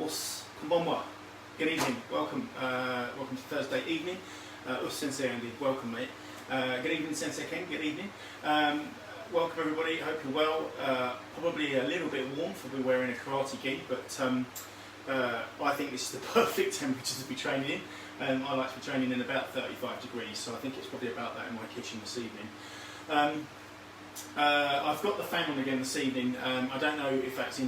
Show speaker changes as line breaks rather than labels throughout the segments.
Us, konbanwa. Good evening, welcome. Welcome to Thursday evening. Us Sensei Andy, welcome mate. Good evening Sensei Ken, good evening. Welcome everybody, hope you're well. Probably a little bit warm for me wearing a karate gi, but I think this is the perfect temperature to be training in. I like to be training in about 35 degrees, so I think it's probably about that in my kitchen this evening. I've got the fan on again this evening. I don't know if that's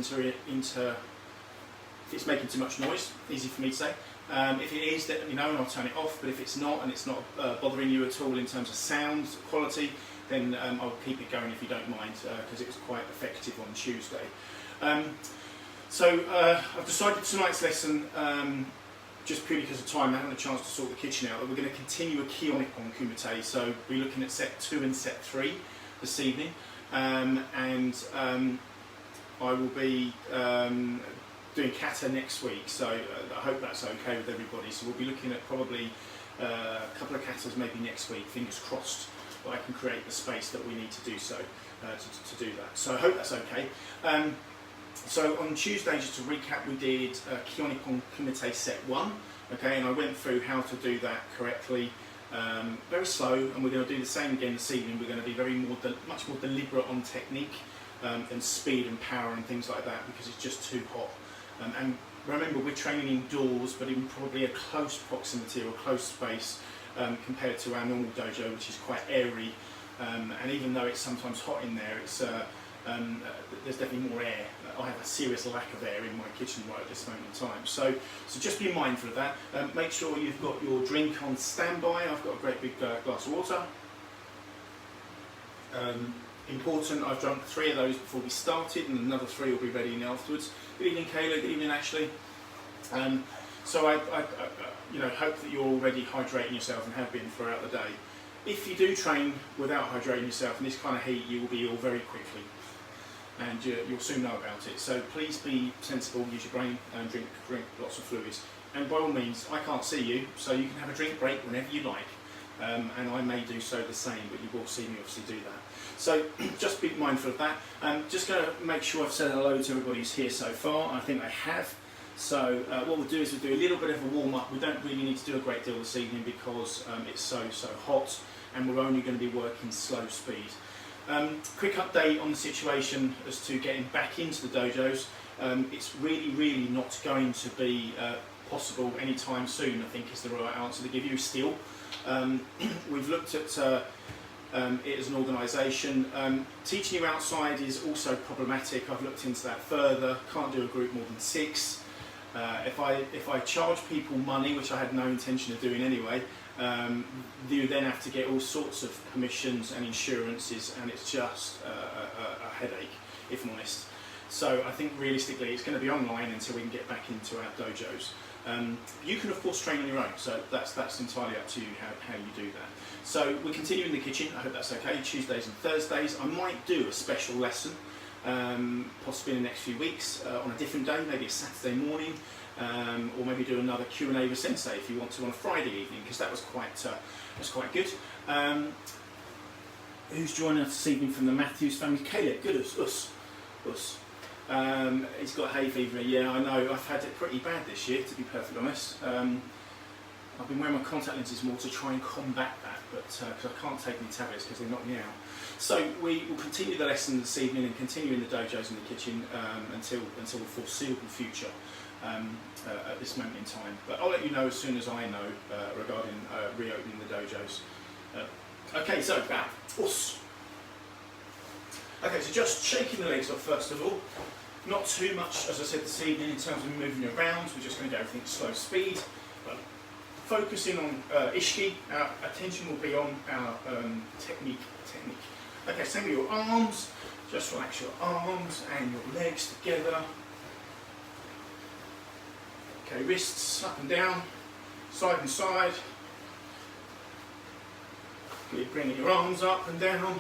if it's making too much noise, easy for me to say. If it is, let me know and I'll turn it off, but if it's not and it's not bothering you at all in terms of sound quality, then I'll keep it going if you don't mind, because it was quite effective on Tuesday. So I've decided tonight's lesson, just purely because of time, I haven't had a chance to sort the kitchen out, that we're going to continue a Kihon Ippon Kumite. So we're looking at set 2 and set 3 this evening, and I will be doing kata next week, so I hope that's okay with everybody. So we'll be looking at probably a couple of katas maybe next week, fingers crossed that I can create the space that we need to do so, to do that. So I hope that's okay. So on Tuesday, just to recap, we did Kihon Ippon Kumite set 1, okay, and I went through how to do that correctly, very slow, and we're going to do the same again this evening. We're going to be much more deliberate on technique and speed and power and things like that, because it's just too hot. And remember, we're training indoors, but in probably a close proximity or close space compared to our normal dojo, which is quite airy. And even though it's sometimes hot in there, it's there's definitely more air. I have a serious lack of air in my kitchen right at this moment in time. So just be mindful of that. Make sure you've got your drink on standby. I've got a great big glass of water. Important, I've drunk 3 of those before we started, and another 3 will be ready in afterwards. Good evening Kayla, good evening Ashley. So I hope that you're already hydrating yourself and have been throughout the day. If you do train without hydrating yourself in this kind of heat, you will be ill very quickly, and you'll soon know about it. So please be sensible, use your brain, and drink lots of fluids. And by all means, I can't see you, so you can have a drink break whenever you like. And I may do so the same, but you will see me obviously do that. So just be mindful of that. Just going to make sure I've said hello to everybody who's here so far. I think I have. So what we'll do is we'll do a little bit of a warm-up. We don't really need to do a great deal this evening because it's so hot, and we're only going to be working slow speed. Quick update on the situation as to getting back into the dojos. It's really not going to be possible anytime soon, I think is the right answer to give you still. We've looked at it as an organisation. Teaching you outside is also problematic. I've looked into that further. Can't do a group more than 6. If I charge people money, which I had no intention of doing anyway, you then have to get all sorts of permissions and insurances, and it's just a headache, if I'm honest. So I think realistically it's going to be online until we can get back into our dojos. You can of course train on your own, so that's entirely up to you how you do that. So we continue in the kitchen, I hope that's okay, Tuesdays and Thursdays. I might do a special lesson, possibly in the next few weeks, on a different day, maybe a Saturday morning, or maybe do another Q&A with Sensei if you want to on a Friday evening, because that was quite good. Who's joining us this evening from the Matthews family? Caleb, good, us. He's got hay fever. Yeah, I know. I've had it pretty bad this year, to be perfectly honest. I've been wearing my contact lenses more to try and combat that, but because I can't take any tablets because they knock me out. So we will continue the lesson this evening and continue in the dojos in the kitchen until the foreseeable future at this moment in time. But I'll let you know as soon as I know regarding reopening the dojos. Okay, so back. Okay, so just shaking the legs off first of all. Not too much, as I said this evening, in terms of moving around. We're just going to do everything at slow speed. But focusing on Ishiki, our attention will be on our technique. Okay, same with your arms. Just relax your arms and your legs together. Okay, wrists up and down, side and side. Keep bringing your arms up and down.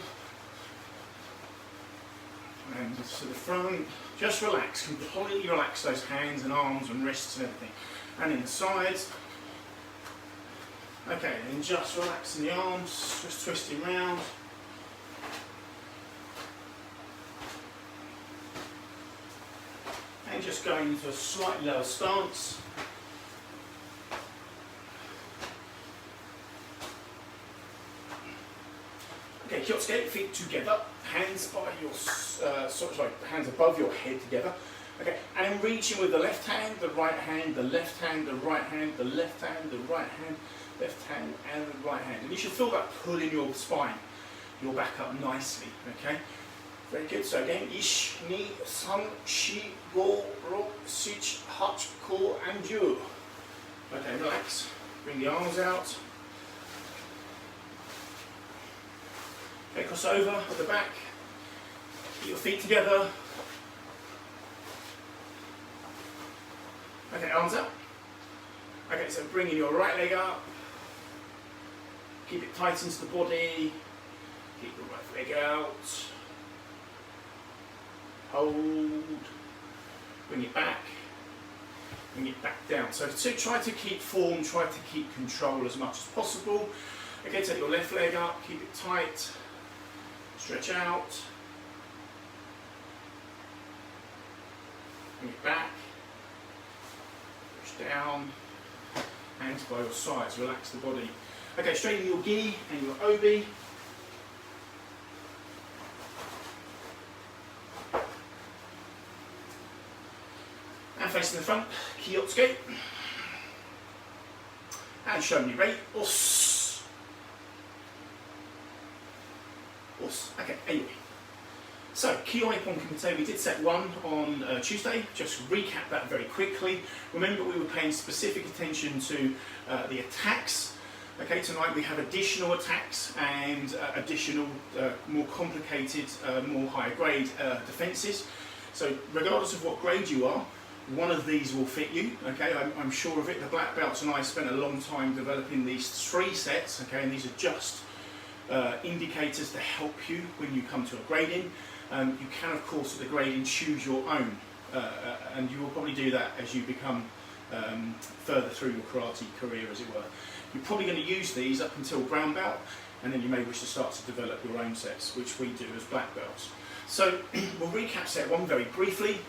And to the front, just relax, completely relax those hands and arms and wrists and everything. And in the sides. Okay, and just relaxing the arms, just twisting round. Again, just going into a slightly lower stance. Okay, Kyotsuke, feet together, hands by your, hands above your head together. Okay, and then reaching with the left hand, the right hand, the left hand, the right hand, the left hand, the right hand, left hand, and the right hand. And you should feel that pull in your spine, your back up nicely, okay? Very good. So again, 1, 2, 3, 4, 5, 6, 7, 8, and 10. Okay, relax. Bring the arms out. Okay, cross over at the back. Keep your feet together. Okay, arms up. Okay, so bringing your right leg up. Keep it tight into the body. Keep the right leg out. Hold. Bring it back. Bring it back down. So try to keep form, try to keep control as much as possible. Okay, take your left leg up, keep it tight. Stretch out. Bring it back. Push down. Hands by your sides, relax the body. Okay, straighten your gi and your obi. And facing the front, Kyotsuke. And show me rate, os. Os. Okay, anyway. So, Kihon Ippon Kumite, we did set 1 on Tuesday. Just recap that very quickly. Remember, we were paying specific attention to the attacks. Okay, tonight we have additional attacks and additional, more complicated, more higher grade defences. So, regardless of what grade you are, one of these will fit you. Okay, I'm sure of it. The black belts and I spent a long time developing these 3 sets. Okay, and these are just indicators to help you when you come to a grading. You can, of course, at the grading choose your own, and you will probably do that as you become further through your karate career, as it were. You're probably going to use these up until brown belt, and then you may wish to start to develop your own sets, which we do as black belts. So we'll recap set 1 very briefly,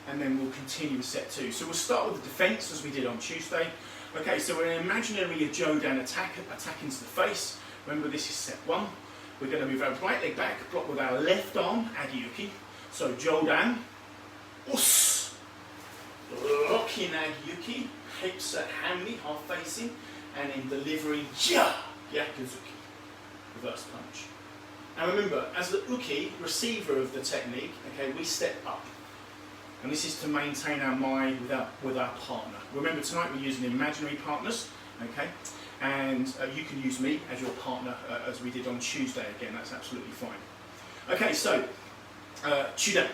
and then we'll continue with set 2. So we'll start with the defence, as we did on Tuesday. Okay, so we're an imaginary Jodan attack into the face. Remember, this is set 1. We're going to move our right leg back, block with our left arm, Agiyuki. So Jodan, us, locking Agiyuki, hips at hanmi, half facing, and in delivery, ja, Yakuzuki, reverse punch. And remember, as the uki, receiver of the technique, okay, we step up. And this is to maintain our mind with our partner. Remember, tonight we're using imaginary partners, okay? And you can use me as your partner, as we did on Tuesday. Again, that's absolutely fine. Okay, so Chudan,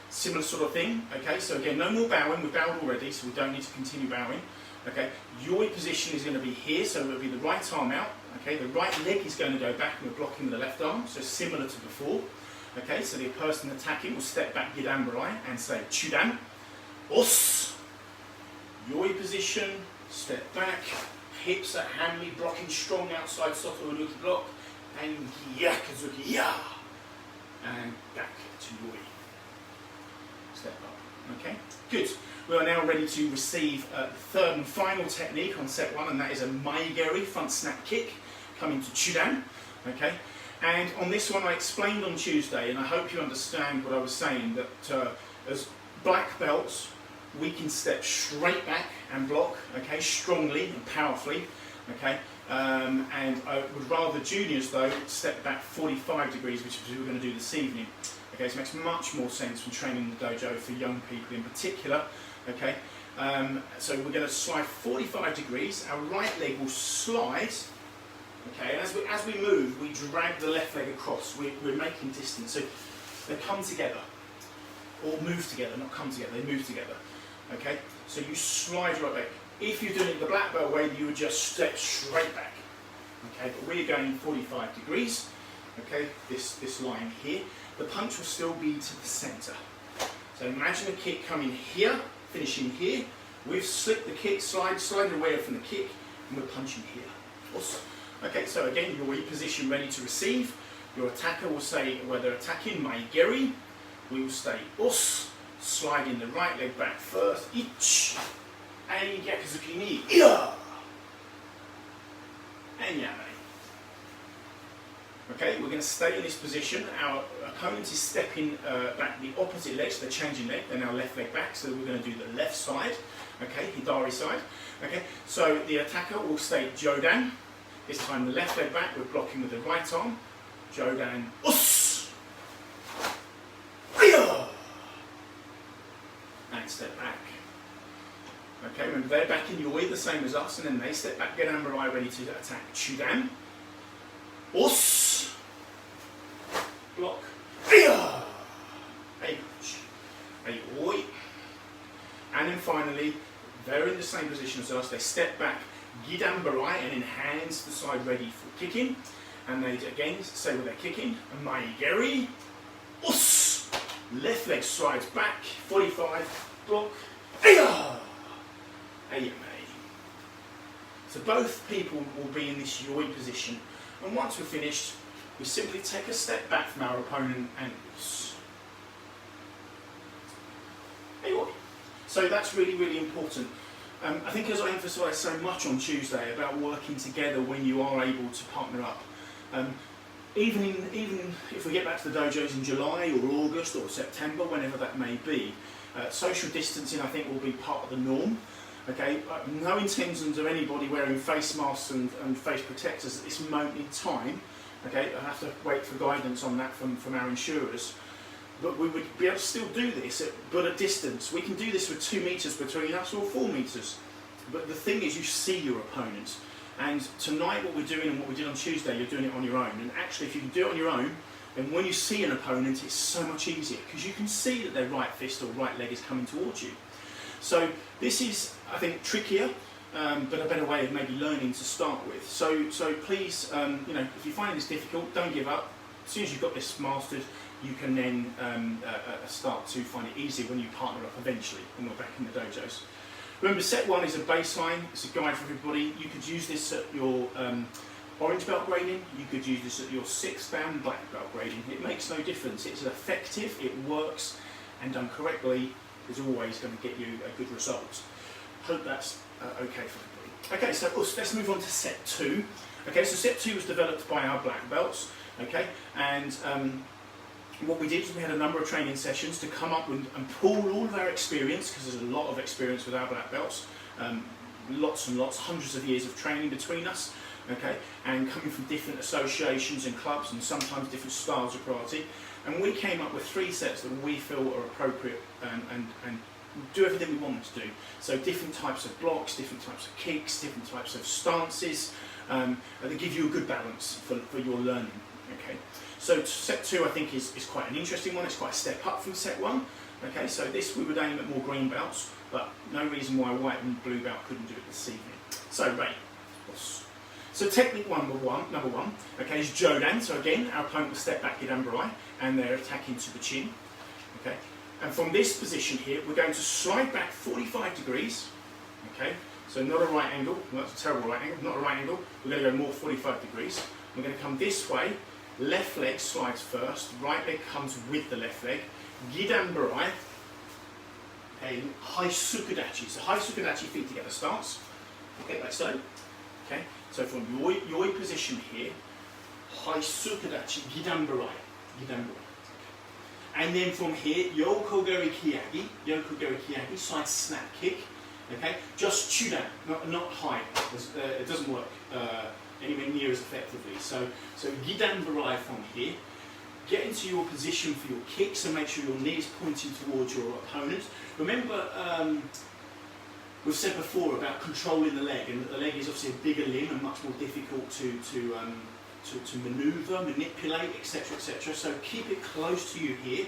similar sort of thing. Okay, so again, no more bowing. We've bowed already, so we don't need to continue bowing. Okay, your position is going to be here, so it'll be the right arm out. Okay, the right leg is going to go back, and we're blocking with the left arm, so similar to before. Okay, so the person attacking will step back, Gidambarai, and say Chudan, os. Your position, step back. Hips at hanmi, blocking strong outside Soto Uruki block, and Yakuzuki, ya! And back to Yoi. Step up. Okay, good. We are now ready to receive the 3rd and final technique on set 1, and that is a Maigeri front snap kick coming to Chudan. Okay, and on this one I explained on Tuesday, and I hope you understand what I was saying, that as black belts, we can step straight back and block, okay, strongly and powerfully, okay, and I would rather juniors, though, step back 45 degrees, which is what we're going to do this evening. Okay, so it makes much more sense when training in the dojo for young people in particular, okay. So we're going to slide 45 degrees, our right leg will slide, okay, and as we move, we drag the left leg across, we're making distance, so they come together, or move together, not come together, they move together. Okay, so you slide right back. If you're doing it the black belt way, you would just step straight back. Okay, but we're going 45 degrees. Okay, this line here. The punch will still be to the centre. So imagine a kick coming here, finishing here. We've slipped the kick, sliding away from the kick, and we're punching here. Awesome. Okay, so again, your position ready to receive. Your attacker will say whether attacking Maigeri. We will stay us. sliding the right leg back first. Ich, and Gyakuzuki ni, iya, and yame. Okay, we're going to stay in this position. Our opponent is stepping back the opposite leg, so they're changing leg. They're now left leg back, so we're going to do the left side. Okay, Hidari side. Okay, so the attacker will stay Jodan. This time the left leg back, we're blocking with the right arm. Jodan, us! And step back. Okay, remember they're back in Yoi, the same as us, and then they step back, get Ambarai ready to attack Chudan. Us! Block. A punch. A Oi. And then finally, they're in the same position as us, they step back, Gidambarai, and then hands to the side ready for kicking. And they again say where they're kicking, Maigeri, us! Left leg slides back, 45, block, Ayame. So both people will be in this Yoi position, and once we're finished, we simply take a step back from our opponent and us. Ayoi. So that's really, really important. I think as I emphasised so much on Tuesday about working together when you are able to partner up, even if we get back to the dojos in July or August or September, whenever that may be, social distancing I think will be part of the norm. Okay, no intentions of anybody wearing face masks and face protectors at this moment in time. Okay, I have to wait for guidance on that from our insurers. But we would be able to still do this, but at distance. We can do this with 2 meters between us or 4 meters. But the thing is, you see your opponent. And tonight, what we're doing and what we did on Tuesday, you're doing it on your own. And actually, if you can do it on your own, then when you see an opponent, it's so much easier because you can see that their right fist or right leg is coming towards you. So this is, I think, trickier, but a better way of maybe learning to start with. So please, you know, if you find this difficult, don't give up. As soon as you've got this mastered, you can then start to find it easier when you partner up eventually when we're back in the dojos. Remember, set 1 is a baseline, it's a guide for everybody. You could use this at your orange belt grading, you could use this at your 6th dan black belt grading. It makes no difference, it's effective, it works, and done correctly is always going to get you a good result. Hope that's okay for everybody. Okay, so let's move on to set 2. Okay, so set 2 was developed by our black belts, okay, and what we did was we had a number of training sessions to come up with and pool all of our experience, because there's a lot of experience with our black belts, lots and lots, hundreds of years of training between us, okay, and coming from different associations and clubs and sometimes different styles of karate, and we came up with 3 sets that we feel are appropriate and do everything we want them to do. So different types of blocks, different types of kicks, different types of stances, that give you a good balance for your learning. Okay. So set 2 I think is quite an interesting one, it's quite a step up from set 1. Okay, so this we would aim at more green belts, but no reason why white and blue belt couldn't do it this evening. So Ray. So technique number one, okay, is Jodan. So again, our opponent will step back in Ambarai and they're attacking to the chin. Okay. And from this position here, we're going to slide back 45 degrees. Okay, so not a right angle, well, that's a terrible right angle, not a right angle, we're going to go more 45 degrees. We're going to come this way. Left leg slides first, right leg comes with the left leg. Gidambarai, a high sukudachi. So high sukudachi, feet together stance. Okay, like so. Okay, so from Yoi position here, high sukudachi, Gidambarai. And then from here, Yokogari Kiyagi, side snap kick. Okay, just chudan, not high. It doesn't work anywhere near as effectively. So Gidambarai from here. Get into your position for your kick, so make sure your knee is pointing towards your opponent. Remember, we've said before about controlling the leg, and that the leg is obviously a bigger limb and much more difficult to manoeuvre, manipulate, etc., etc. So keep it close to you here.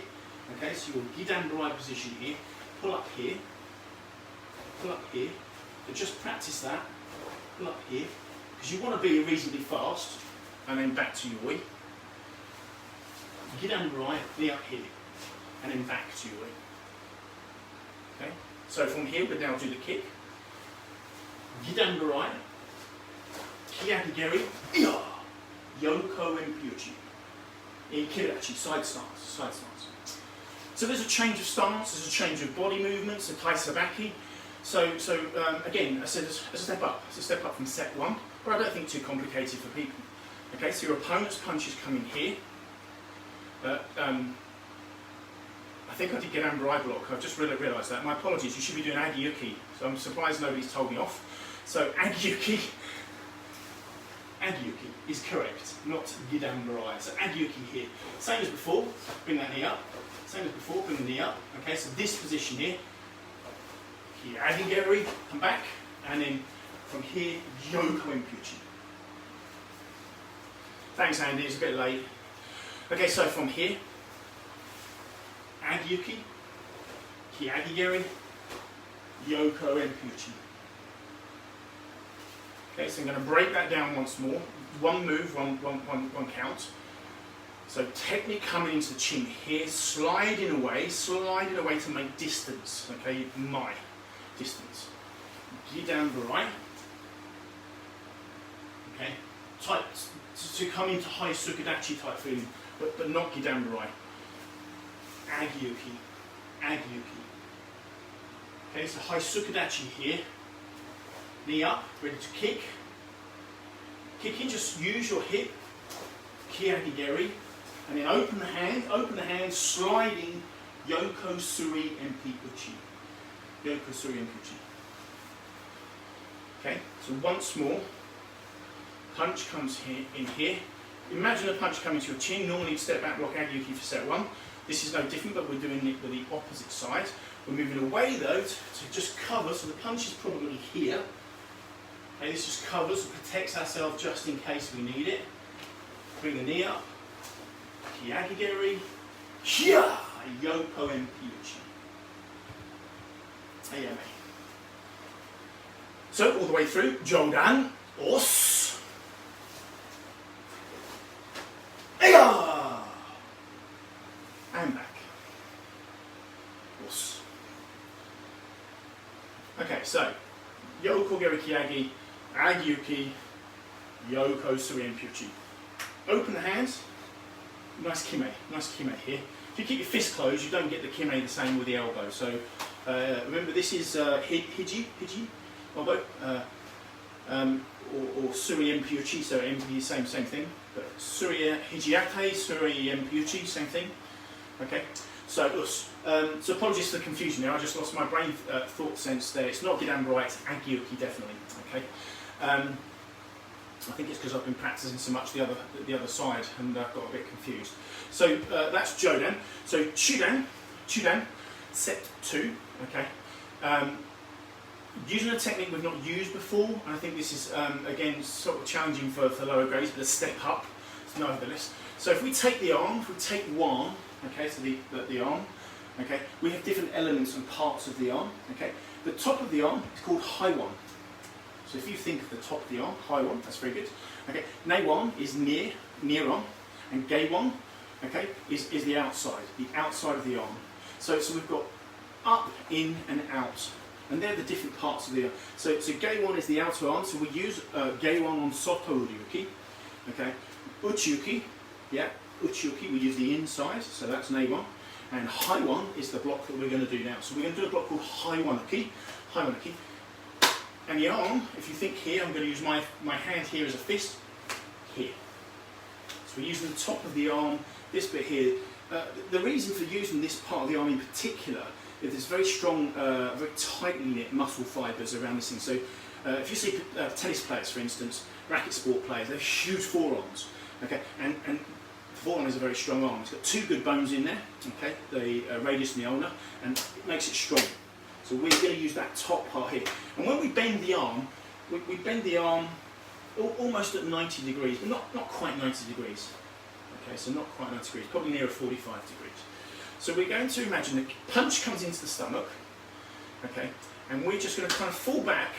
Okay, so your Gidambarai position here, pull up here, but just practice that, pull up here, because you want to be reasonably fast, and then back to Yoi. Gidambarai, knee up here, and then back to Yoi. Okay, so from here we now do the kick. Gidambarai, Kiyagigeri, Yoko and Pyuchi. In Kirachi, side stance. So there's a change of stance, there's a change of body movements, a kai sabaki. So again, as a step up from set one, but I don't think too complicated for people. Okay, so your opponent's punch is coming here. I think I did get amber eye block, I've just realised that. My apologies, you should be doing Agiyuki, so I'm surprised nobody's told me off. So Agiyuki is correct, not Gidamber eye. So Agiyuki here. Same as before, bring that knee up. Same as before, bring the knee up. Okay, so this position here, Agigeri, come back, and then from here, Yoko Empuchi. Thanks Andy, it's a bit late. Okay, so from here, Agiyuki, Kiagigeri, Yoko Empuchi. Okay, so I'm going to break that down once more. One move, one count. So technique coming into the chin here, sliding away to make distance. Okay, my distance. Gidamburai. Okay, tight to come into high sukudachi type feeling, but not Gidamburai. Agiyuki. Okay, so high sukudachi here. Knee up, ready to kick. Kick in, just use your hip. Kiagigeri. And then open the hand, sliding Yoko Suri Empuchi. Yoko Suri Empuchi. Okay, so once more, punch comes here in here. Imagine a punch coming to your chin. Normally step back block Agiyuki for set one. This is no different, but we're doing it with the opposite side. We're moving away though to just cover, so the punch is probably here. Okay, this just covers and protects ourselves just in case we need it. Bring the knee up. Kiagigeri. Hia! Yoko Empuchi. Ayame. So all the way through, Jodan, Os. Aya! And back. Os. Okay, so Yoko Geri Kiagi, Agiyuki, Yoko Suri Empuchi. Open the hands. Nice kime here. If you keep your fist closed, you don't get the kime the same with the elbow. So remember, this is hiji elbow, or Suri Empuchi. So Empuchi, same thing. But Suri Hijiate, Suri Empuchi, same thing. Okay. So apologies for the confusion there. I just lost my brain thought sense there. It's not Gidamburai, it's Agiyuki definitely. Okay. I think it's because I've been practicing so much the other side and I've got a bit confused. So that's Jodan. So Chudan, set 2. Okay. Using a technique we've not used before, and I think this is again sort of challenging for lower grades, but a step up nevertheless. So if we take the arm, if we take one, okay, so the arm, okay, we have different elements and parts of the arm. Okay, the top of the arm is called high one. So if you think of the top of the arm, high one, that's very good. Okay, nei one is near arm, and gei one, okay, is the outside of the arm. So we've got up, in, and out, and they're the different parts of the arm. So gei one is the outer arm. So we use gei one on soto uryuki, okay, uchiuki, yeah, uchiuki. We use the inside, so that's nei one, and high one is the block that we're going to do now. So we're going to do a block called high one-uki. And the arm, if you think here, I'm going to use my hand here as a fist, here. So we're using the top of the arm, this bit here. The reason for using this part of the arm in particular is there's very strong, very tightly knit muscle fibres around this thing. So if you see tennis players, for instance, racket sport players, they have huge forearms. Okay, and the forearm is a very strong arm. It's got two good bones in there, okay, the radius and the ulnar, and it makes it strong. So we're going to use that top part here. And when we bend the arm, we bend the arm almost at 90 degrees, but not quite 90 degrees. Okay, so not quite 90 degrees, probably nearer 45 degrees. So we're going to imagine the punch comes into the stomach, okay, and we're just going to kind of fall back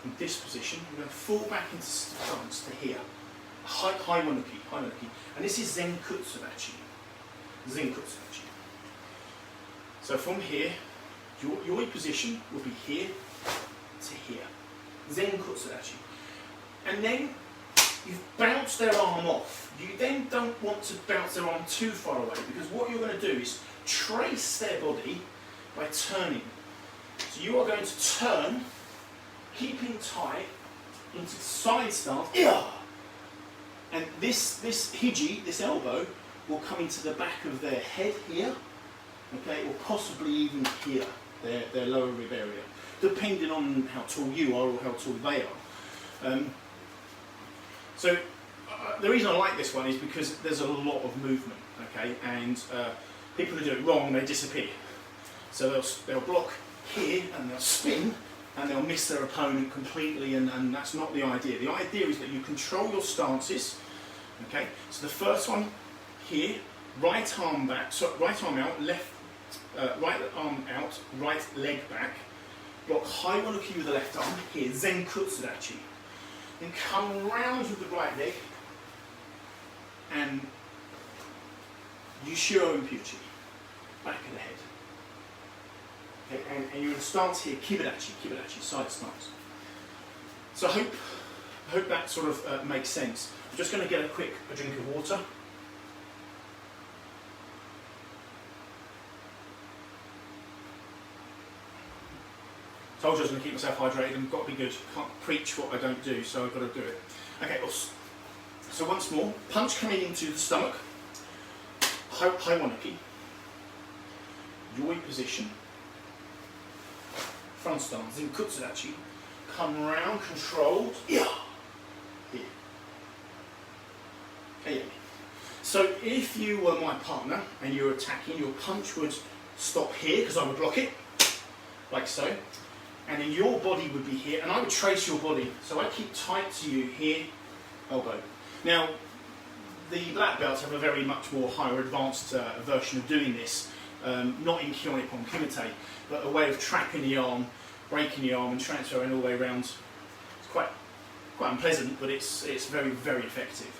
from this position. We're going to fall back into stance to here. High one-uki. And this is Zenkutsudachi. So from here, your position will be here to here. Zenkutsudachi. And then you've bounced their arm off. You then don't want to bounce their arm too far away, because what you're going to do is trace their body by turning. So you are going to turn, keeping tight, into side stance. And this hiji, this elbow, will come into the back of their head here, okay, or possibly even here, their lower rib area, depending on how tall you are or how tall they are. The reason I like this one is because there's a lot of movement, okay, and people who do it wrong, they disappear. So they'll block here and they'll spin and they'll miss their opponent completely, and that's not the idea. The idea is that you control your stances, okay. So the first one here, right arm back, so right arm out, right arm out, right leg back, block high wanuki with the left arm, here, Zenkutsudachi. Then come round with the right leg and Yushiro Impuchi, back of the head. Okay, and you're in stance here, Kibadachi, side stance. So I hope that sort of makes sense. I'm just going to get a drink of water. Told you I was going to keep myself hydrated and got to be good. Can't preach what I don't do, so I've got to do it. Okay, so once more, punch coming into the stomach, high wanuki, yoi position, front stance, Zenkutsudachi, come round, controlled, here. Okay. So if you were my partner and you were attacking, your punch would stop here, because I would block it, like so. And then your body would be here, and I would trace your body. So I keep tight to you here, elbow. Now, the black belts have a very much more higher advanced version of doing this, not in Kihon Ippon Kumite, but a way of trapping the arm, breaking the arm and transferring all the way around. It's quite unpleasant, but it's very, very effective.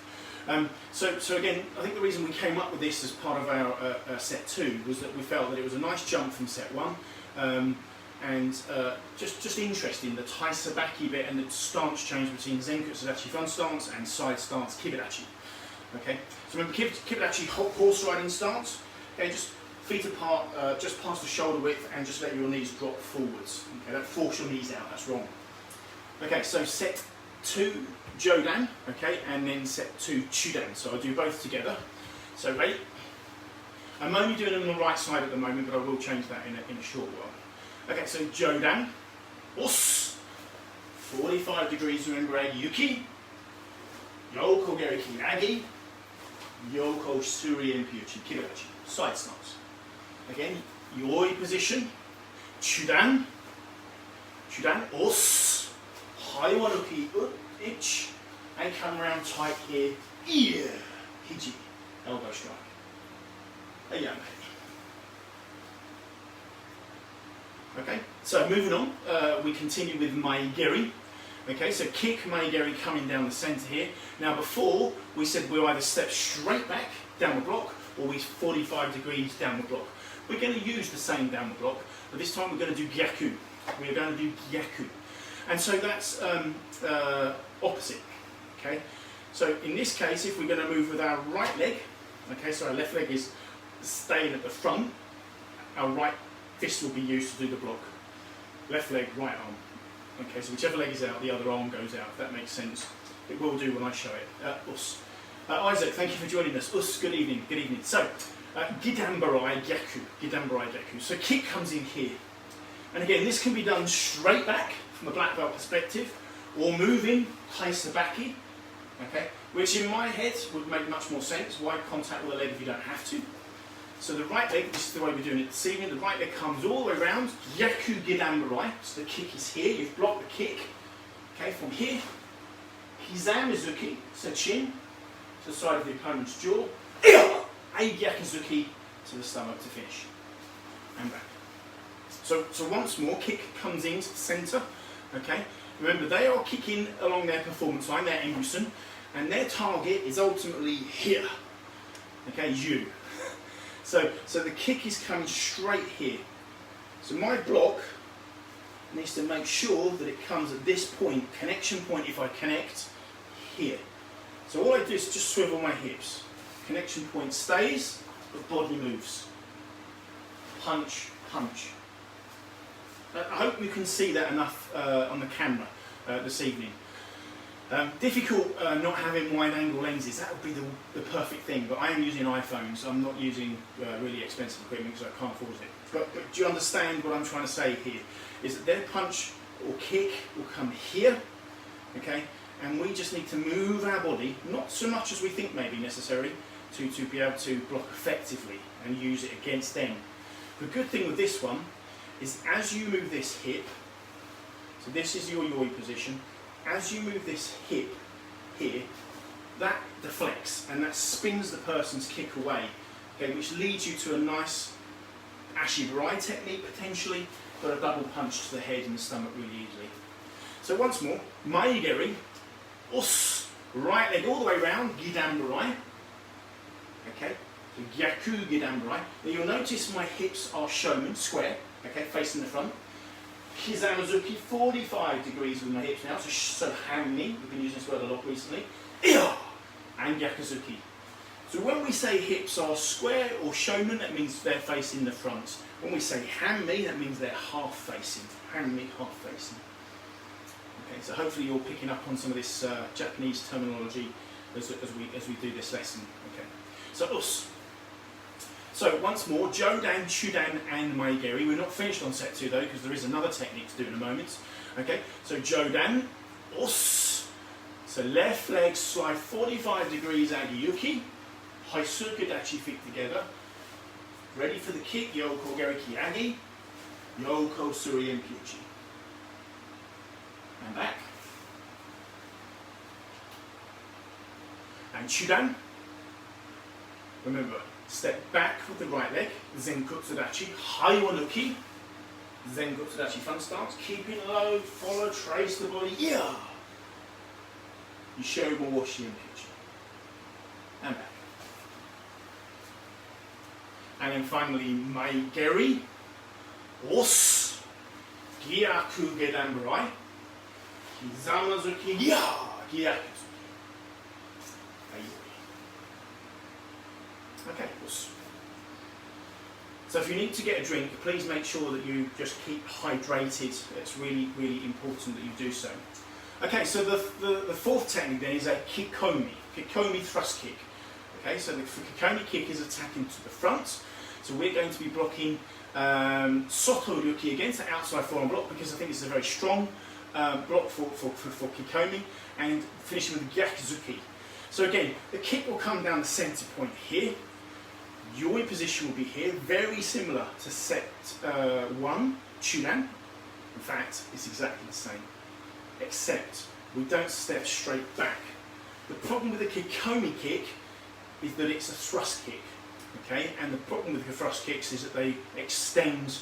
So again, I think the reason we came up with this as part of our set 2 was that we felt that it was a nice jump from set 1. And just interesting, the Tai Sabaki bit and the stance change between Zenkutsudachi front stance and side stance Kibadachi. Okay, so remember Kibadachi horse riding stance. Okay, just feet apart, just past the shoulder width, and just let your knees drop forwards. Okay, don't force your knees out. That's wrong. Okay, so set 2 Jodan. Okay, and then set 2 Chudan. So I'll do both together. So ready? I'm only doing it on the right side at the moment, but I will change that in a short while. Okay, so Jodan, os, 45 degrees, remember, Yuki, Yoko Geriki Nagi, Yoko Suri Impuchi, Kibadachi, side stance. Again, Yoi position, Chudan, os, High Wanuki, ich, and come around tight here, ear, hiji, elbow strike. Again. Okay, so moving on, we continue with Maigeri. Okay, so kick Maigeri coming down the centre here. Now before, we said we'll either step straight back down the block, or we 45 degrees down the block. We're going to use the same down the block, but this time we're going to do Gyaku. We're going to do Gyaku. And so that's opposite. Okay, so in this case, if we're going to move with our right leg, okay, so our left leg is staying at the front, our right fist will be used to do the block. Left leg, right arm. Okay, so whichever leg is out, the other arm goes out, if that makes sense. It will do when I show it. Isaac, thank you for joining us. Good evening, good evening. So, Gidambarai Gyaku. So kick comes in here. And again, this can be done straight back from a black belt perspective, or moving, place the backy, okay, which in my head would make much more sense. Why contact with the leg if you don't have to? So the right leg, this is the way we're doing it this evening, the right leg comes all the way around, Gyaku Gidambarai, so the kick is here, you've blocked the kick, okay, from here, Hizamizuki, so chin, to the side of the opponent's jaw, a Gyakuzuki to the stomach to finish, and back. So once more, kick comes into the centre, okay, remember they are kicking along their performance line, their Embusen, and their target is ultimately here, okay, you. So the kick is coming straight here. So my block needs to make sure that it comes at this point, connection point if I connect, here. So all I do is just swivel my hips. Connection point stays, but body moves. punch, punch. I hope you can see that enough on the camera this evening. Difficult not having wide angle lenses, that would be the perfect thing, but I am using iPhones, I'm not using really expensive equipment because I can't afford it. But do you understand what I'm trying to say here? Is that their punch or kick will come here, okay, and we just need to move our body, not so much as we think may be necessary, to be able to block effectively and use it against them. The good thing with this one is as you move this hip, so this is your yoi position, as you move this hip here, that deflects and that spins the person's kick away, okay, which leads you to a nice ashibarai technique potentially, but a double punch to the head and the stomach really easily. So once more, maigeri, us, right leg all the way round, gidambarai, okay, so gyaku gidambarai. Now you'll notice my hips are shomen, square, okay, facing the front. Hizamazuki, 45 degrees with my hips now, so hanmi, we've been using this word a lot recently, and gyakuzuki. So when we say hips are square or shonen, that means they're facing the front. When we say hanmi, that means they're half facing, hanmi, half facing. Okay, so hopefully you're picking up on some of this Japanese terminology as we do this lesson. Okay, so us. So once more, Jodan, Chudan and Maigeri. We're not finished on set 2 though, because there is another technique to do in a moment. Okay, so Jodan, us. So left leg slide 45 degrees agiyuki. Haisuke dachi feet together. Ready for the kick, Yoko Geriki Agi. Yoko Surien Kyuchi. And back. And Chudan. Remember, step back with the right leg, Zenkutsudachi, Haiwanuki, Zenkutsudachi front stance, keeping low, follow, trace the body, yeah! Yishou Washi and Kichi. And back. And then finally, Maigeri, Os, Gyaku Gedambarai, Hizamazuki, yeah! Gyaku. Okay, so if you need to get a drink, please make sure that you just keep hydrated. It's really, really important that you do so. Okay, so the fourth technique then is a kikomi thrust kick. Okay, so the kikomi kick is attacking to the front. So we're going to be blocking soto ryuki against the outside forearm block because I think it's a very strong block for kikomi, and finishing with the gyakuzuki. So again, the kick will come down the centre point here. Your position will be here, very similar to set 1, Chunan. In fact, it's exactly the same, except we don't step straight back. The problem with the kikomi kick is that it's a thrust kick, okay? And the problem with the thrust kicks is that they extend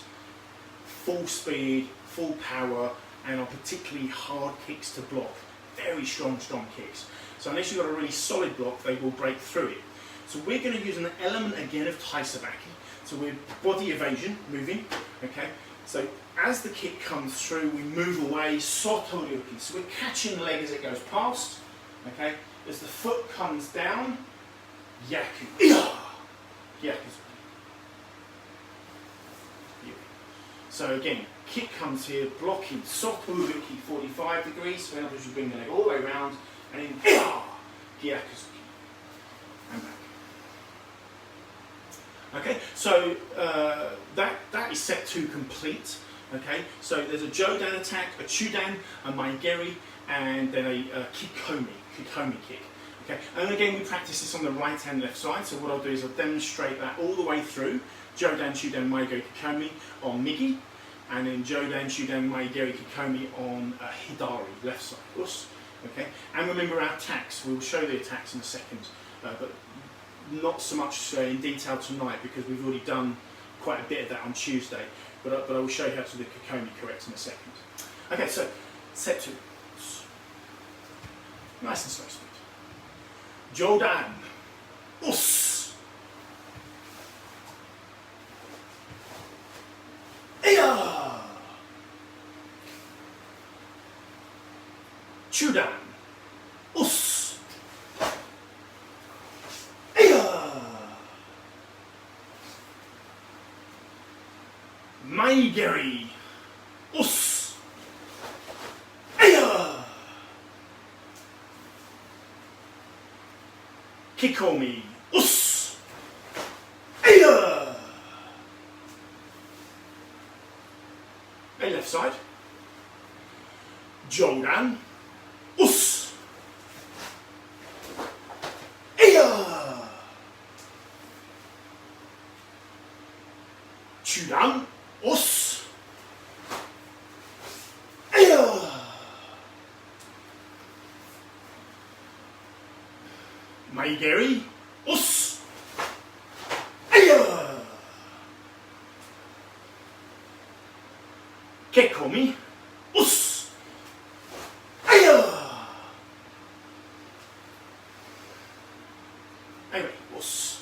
full speed, full power, and are particularly hard kicks to block. Very strong kicks. So unless you've got a really solid block, they will break through it. So we're going to use an element again of taisabaki. So we're body evasion, moving, okay? So as the kick comes through, we move away, soto ryuki. So we're catching the leg as it goes past, okay? As the foot comes down, yaku, yaku. So again, kick comes here, blocking, soto ryuki 45 degrees. So now you bring the leg all the way around, and then gyakuzuki, and back. Okay, so that is set 2 complete. Okay, so there's a Jodan attack, a Chudan, a Maigeri, and then a kikomi kick. Okay, and again we practice this on the right and left side. So what I'll do is I'll demonstrate that all the way through. Jodan, Chudan, Maigeri, kikomi on migi, and then Jodan, Chudan, Maigeri, kikomi on hidari, left side. Us. Okay, and remember our attacks. We'll show the attacks in a second, but not so much in detail tonight because we've already done quite a bit of that on Tuesday. But I will show you how to do kikomi correct in a second. Okay, so set 2. Nice and slow speed. Jodan, us. Eya. Chudan, us. Eya. Maigeri. Us. Aya. Kikomi. Us. Aya. A left side. Jodan. Us. Aya. Chudan. Us. Aya. Maigeri. Us. Aya. Kekomi. Us. Aya. Anyway, us.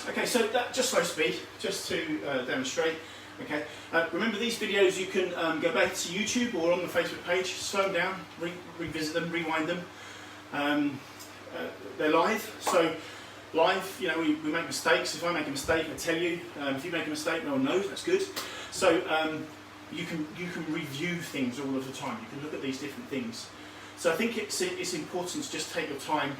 Okay, so that just slow speed, just to demonstrate. Okay, remember these videos you can go back to YouTube or on the Facebook page, slow them down, revisit them, rewind them. They're live, so live, you know, we make mistakes. If I make a mistake, I tell you. If you make a mistake, no one knows, that's good. So you can review things all of the time. You can look at these different things. So I think it's important to just take your time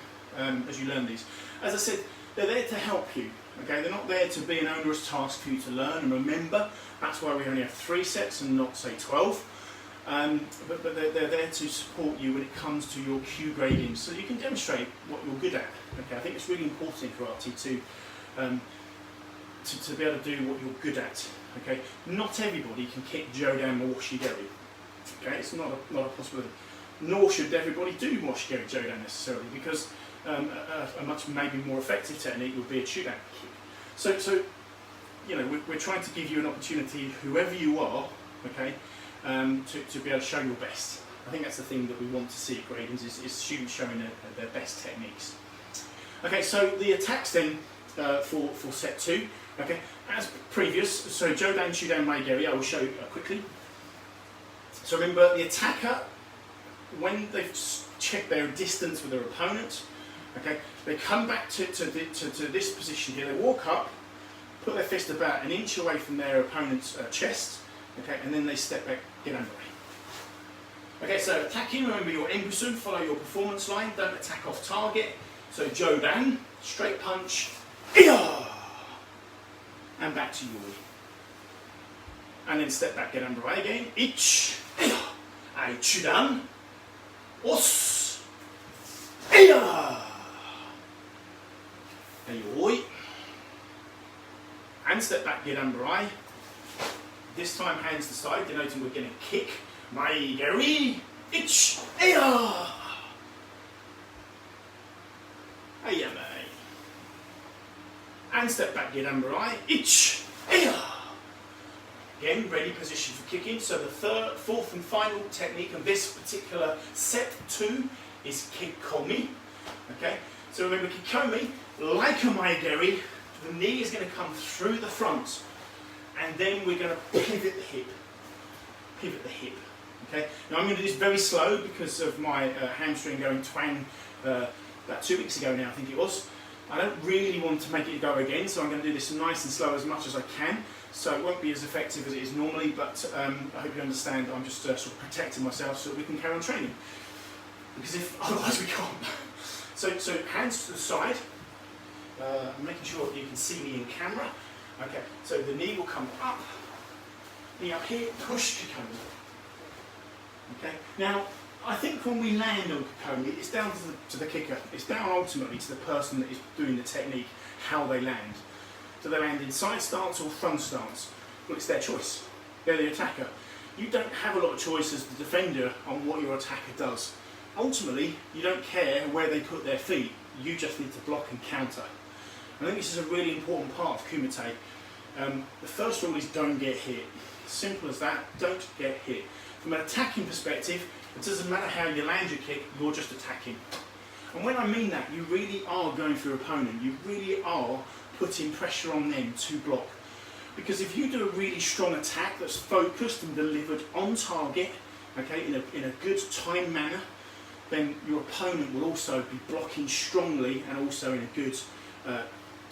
as you learn these. As I said, they're there to help you. Okay, they're not there to be an onerous task for you to learn and remember. That's why we only have 3 sets and not, say, 12. But they're there to support you when it comes to your cue grading, so you can demonstrate what you're good at. Okay, I think it's really important in karate to be able to do what you're good at. Okay, not everybody can kick Jodan or Washigeri. Okay, it's not a possibility. Nor should everybody do Washigeri Jodan necessarily, because a much maybe more effective technique would be a Chudan kick. So you know, we're trying to give you an opportunity, whoever you are, okay, to be able to show your best. I think that's the thing that we want to see at gradings, is students showing their best techniques. Okay, so the attacks then for set 2, okay, as previous, so Jodan, Chudan, Maigeri, I will show quickly. So remember, the attacker, when they've checked their distance with their opponent, okay, they come back to this position here, they walk up, put their fist about an inch away from their opponent's chest, okay, and then they step back, get under way. Okay, so attacking, remember your embusu, follow your performance line, don't attack off target. So Jodan, straight punch, iya, and back to yuri. And then step back, get under way again, ich, iya, and Chudan, os, iya, and yuri. And step back, get under eye. This time hands to side, denoting we're going to kick. Maigeri, ich, aya, ayame. And step back, get under eye, ich, aya. Again, ready position for kicking. So the fourth and final technique of this particular set 2 is kikomi. Okay, so remember kikomi, like a maigeri, the knee is going to come through the front, and then we're going to pivot the hip. Pivot the hip. Okay. Now I'm going to do this very slow because of my hamstring going twang about 2 weeks ago now, I think it was. I don't really want to make it go again, so I'm going to do this nice and slow as much as I can. So it won't be as effective as it is normally, but I hope you understand I'm just sort of protecting myself so that we can carry on training. Because otherwise we can't. So hands to the side. Making sure that you can see me in camera. Okay, so the knee will come up, knee up here, push kikomi. Okay, now I think when we land on kikomi, it's down to the kicker. It's down ultimately to the person that is doing the technique, how they land. Do they land in side stance or front stance? Well, it's their choice. They're the attacker. You don't have a lot of choice as the defender on what your attacker does. Ultimately, you don't care where they put their feet. You just need to block and counter. I think this is a really important part of Kumite. The first rule is don't get hit. Simple as that, don't get hit. From an attacking perspective, it doesn't matter how you land your kick, you're just attacking. And when I mean that, you really are going for your opponent. You really are putting pressure on them to block. Because if you do a really strong attack that's focused and delivered on target, okay, in a good time manner, then your opponent will also be blocking strongly and also in a good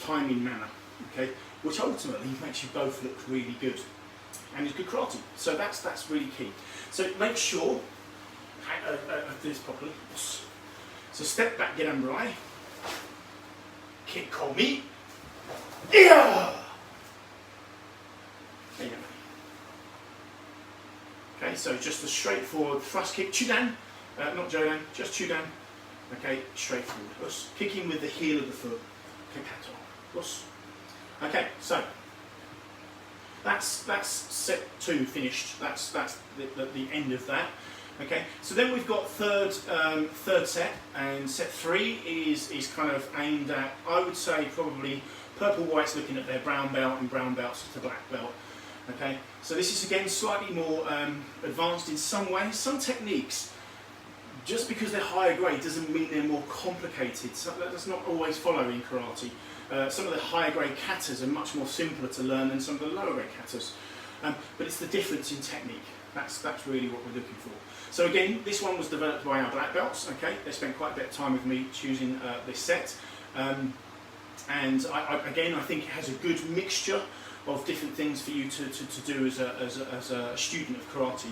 timing manner. okay, which ultimately makes you both look really good and is good karate. So that's really key. So make sure do this properly. So step back, get Amburai. Kick Komi. Yeah. There you go. Okay, so just a straightforward thrust kick, Chudan, not Jodan, just Chudan. Okay, straightforward. Us. Kicking with the heel of the foot. Kikato. Us. Okay, so that's set 2 finished. That's the end of that. Okay, so then we've got third set, and set 3 is kind of aimed at, I would say, probably purple whites looking at their brown belt and brown belts to black belt. Okay, so this is again slightly more advanced in some ways. Some techniques, just because they're higher grade doesn't mean they're more complicated. So that's not always follow in karate. Some of the higher grade katas are much more simpler to learn than some of the lower grade katas. But it's the difference in technique. That's really what we're looking for. So again, this one was developed by our black belts. Okay, they spent quite a bit of time with me choosing this set. And again, I think it has a good mixture of different things for you to do as a student of karate.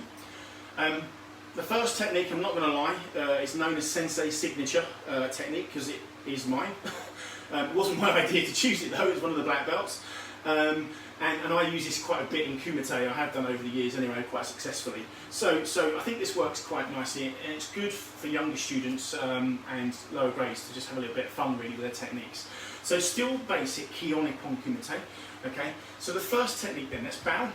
The first technique, I'm not going to lie, is known as Sensei Signature technique because it is mine. It wasn't my idea to choose it though, it was one of the black belts. And I use this quite a bit in Kumite, I have done over the years anyway, quite successfully. So I think this works quite nicely, and it's good for younger students and lower grades to just have a little bit of fun really with their techniques. So still basic Kihon Ippon Kumite. Okay, so the first technique then, let's bow.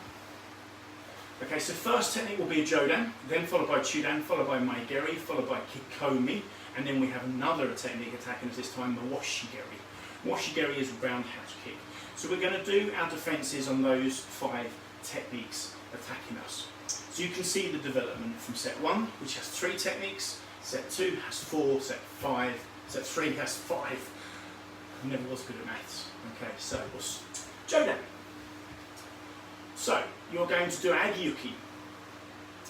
Okay, so first technique will be a Jodan, then followed by Chudan, followed by Maigeri, followed by Kikomi, and then we have another technique attacking us this time, the Washigeri. Washigeri is a round house kick. So we're going to do our defences on those 5 techniques attacking us. So you can see the development from set 1, which has 3 techniques, set 2 has 4, set 5, set 3 has 5. I never was good at maths. Okay, so what's Jodan? So you're going to do Agiyuki.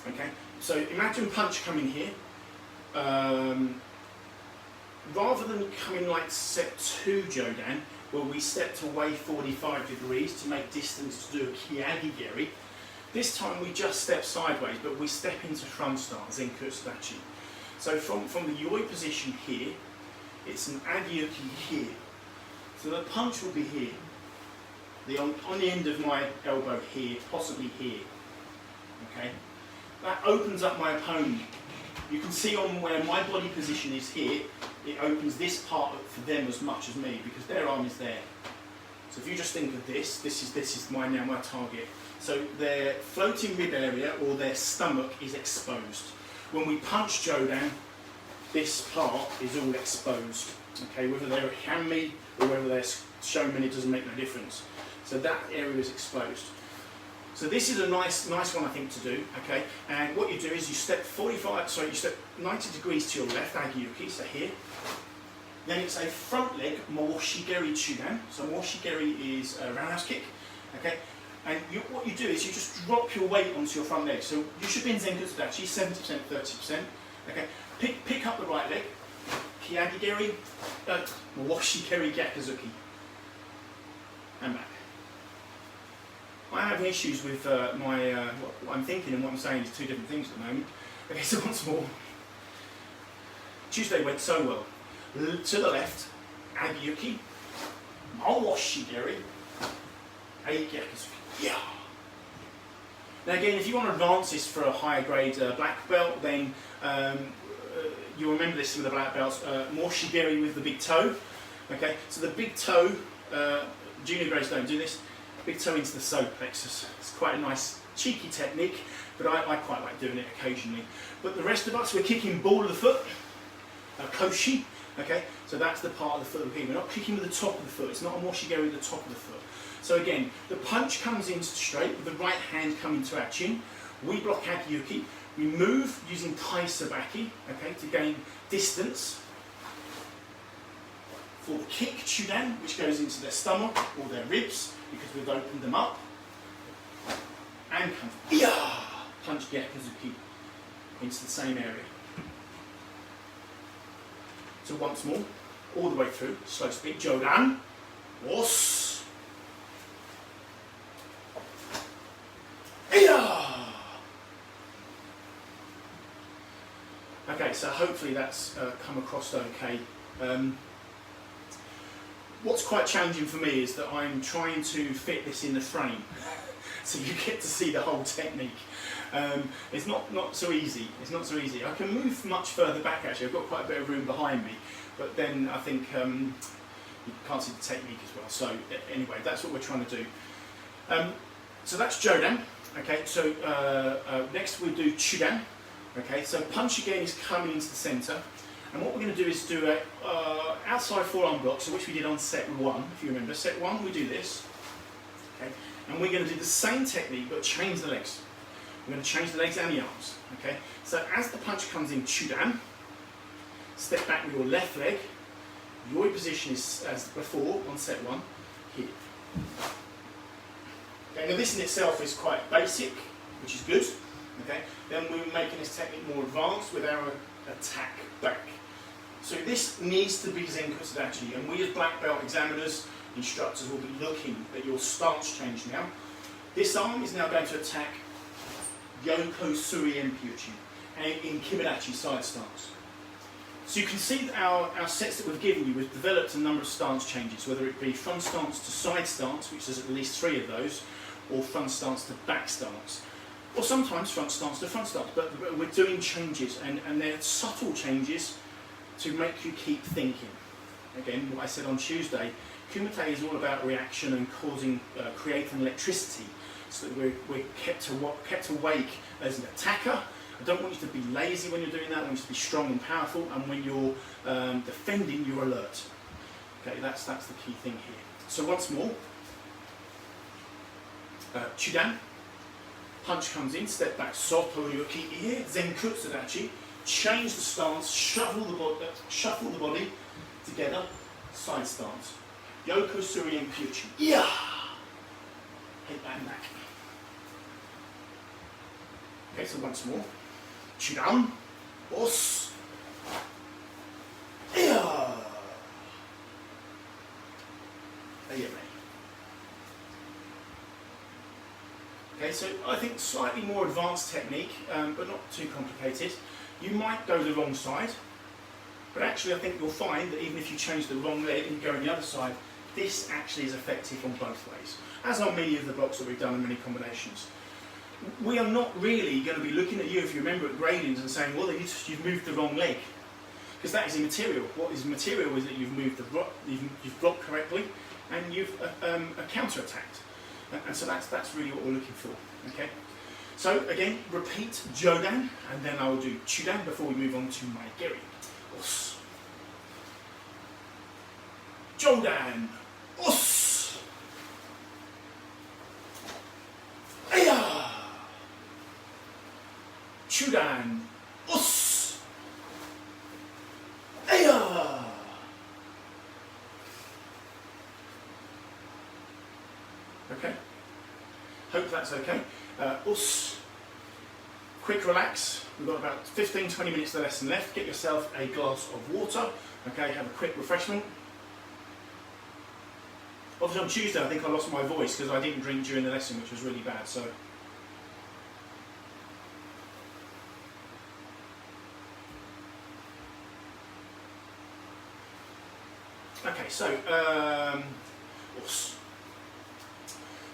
Okay, so imagine punch coming here. Rather than coming like set 2 Jodan, where we stepped away 45 degrees to make distance to do a Kiagigeri, this time we just step sideways, but we step into front stance, Zenkutsudachi. So from the Yoi position here, it's an Agiyuki here. So the punch will be here. On the end of my elbow here, possibly here. Okay, that opens up my opponent. You can see on where my body position is here, it opens this part up for them as much as me because their arm is there. So if you just think of this is now my target. So their floating rib area or their stomach is exposed. When we punch Jodan, this part is all exposed. Okay, whether they're a Hanmi or whether they're Shomen, it doesn't make no difference. So that area is exposed. So this is a nice one I think to do, okay? And what you do is you step 90 degrees to your left, Agiyuki, so here. Then it's a front leg, Moshigeri Chudan. So Moshigeri is a roundhouse kick, okay? And what you do is you just drop your weight onto your front leg. So you should be in Zenkutsudachi, 70%, 30%, okay? Pick up the right leg, Kiagigeri, Moshigeri Gyakuzuki, and back. I have issues with what I'm thinking and what I'm saying is 2 different things at the moment. Okay, so once more. Tuesday went so well. To the left, Agiyuki, Moshigeri, Gyakuzuki. Yeah. Now again, if you want to advance this for a higher grade black belt, then you'll remember this with the black belts, Moshigeri with the big toe. Okay, so the big toe, junior grades don't do this. Big toe into the solar plexus. It's quite a nice cheeky technique, but I quite like doing it occasionally. But the rest of us, we're kicking ball of the foot, koshi, okay? So that's the part of the foot we're kicking. We're not kicking with the top of the foot. It's not a moshigeri with the top of the foot. So again, the punch comes in straight with the right hand coming to our chin. We block Agiyuki. We move using Tai Sabaki, okay, to gain distance. For the kick, Chudan, which goes into their stomach or their ribs, because we've opened them up. And comes, punch Gyakuzuki into the same area. So once more, all the way through, slow speed, Jodan, os, Okay, so hopefully that's come across okay. What's quite challenging for me is that I'm trying to fit this in the frame, so you get to see the whole technique. It's not so easy. It's not so easy. I can move much further back actually. I've got quite a bit of room behind me, but then I think you can't see the technique as well. So anyway, that's what we're trying to do. So that's Jodan. Okay, so next we'll do Chudan. Okay, so punch again is coming into the centre, and what we're going to do is do a outside forearm block, so which we did on set 1, if you remember. Set 1 we do this, okay, and we're going to do the same technique but change the legs. We're going to change the legs and the arms. Okay, so as the punch comes in Chudan, step back with your left leg. Your position is as before on set 1 here. Okay, now this in itself is quite basic, which is good. Okay, then we're making this technique more advanced with our attack back. So this needs to be Zenkutsudachi, and we as black belt examiners, instructors will be looking at your stance change now. This arm is now going to attack Yoko Suri Enpyuchi and in Kibidachi side stance. So you can see that our sets that we've given you, we've developed a number of stance changes, whether it be front stance to side stance, which is at least 3 of those, or front stance to back stance. Or sometimes front stance to front stance, but we're doing changes, and they're subtle changes to make you keep thinking. Again, what I said on Tuesday, Kumite is all about reaction and creating electricity, so that we're kept awake as an attacker. I don't want you to be lazy when you're doing that. I want you to be strong and powerful, and when you're defending, you're alert. Okay, that's the key thing here. So once more, Chudan. Punch comes in, step back, Soto Yoki here, Zenkutsudachi, change the stance, shuffle the body together, side stance. Yoko Suri Enpyuchi. Yeah! Head back and back. Okay, so once more. Chudan, os, yeah! Ayame. Okay, so I think slightly more advanced technique, but not too complicated. You might go the wrong side, but actually I think you'll find that even if you change the wrong leg and go on the other side, this actually is effective on both ways, as are many of the blocks that we've done in many combinations. We are not really going to be looking at you, if you remember, at gradings and saying, well, you've moved the wrong leg, because that is immaterial. What is material is that you've moved you've blocked correctly, and you've counter-attacked. And so that's really what we're looking for. Okay. So again, repeat Jodan, and then I will do Chudan before we move on to my Geri. Os. Jodan. Os. Aya. Chudan. Os. Aya. Okay, hope that's okay. Us, quick relax. We've got about 15-20 minutes of the lesson left. Get yourself a glass of water. Okay, have a quick refreshment. Obviously on Tuesday I think I lost my voice because I didn't drink during the lesson, which was really bad. So. Okay, so us.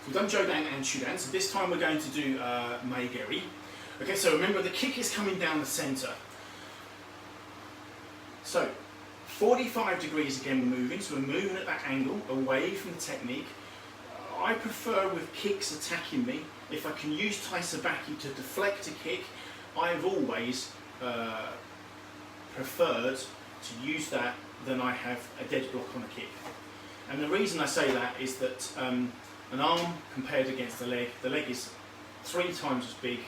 We've done Jodan and Chudan, so this time we're going to do Maegeri. Okay, so remember the kick is coming down the centre. So 45 degrees again we're moving, so we're moving at that angle, away from the technique. I prefer with kicks attacking me, if I can use Tai Sabaki to deflect a kick, I've always preferred to use that than I have a dead block on a kick. And the reason I say that is that an arm compared against the leg is 3 times as big,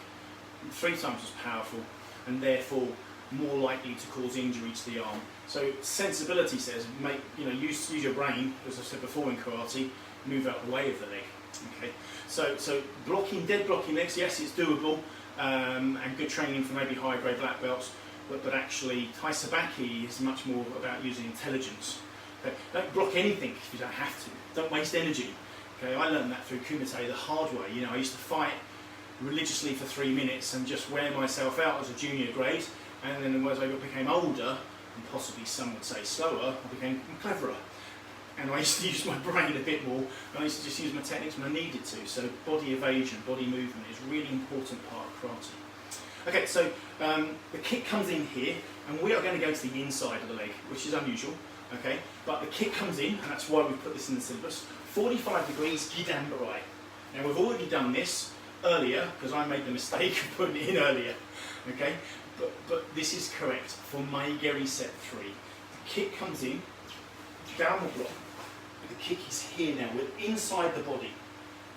3 times as powerful, and therefore more likely to cause injury to the arm. So sensibility says, use your brain, as I said before in karate, move out the way of the leg. Okay, so dead blocking legs, yes, it's doable, and good training for maybe higher grade black belts, but actually Tai Sabaki is much more about using intelligence. Okay? Don't block anything if you don't have to. Don't waste energy. Okay, I learned that through Kumite the hard way. I used to fight religiously for 3 minutes and just wear myself out as a junior grade, And then as I became older, and possibly some would say slower, I became cleverer. And I used to use my brain a bit more, and I used to just use my techniques when I needed to. So body evasion, body movement is a really important part of karate. Okay, so the kick comes in here, and we are going to go to the inside of the leg, which is unusual, okay? But the kick comes in, and that's why we put this in the syllabus. 45 degrees Gidan Barai. Now we've already done this earlier, because I made the mistake of putting it in earlier, okay? But this is correct for Maigeri set 3. The kick comes in, down the block. The kick is here now, we're inside the body.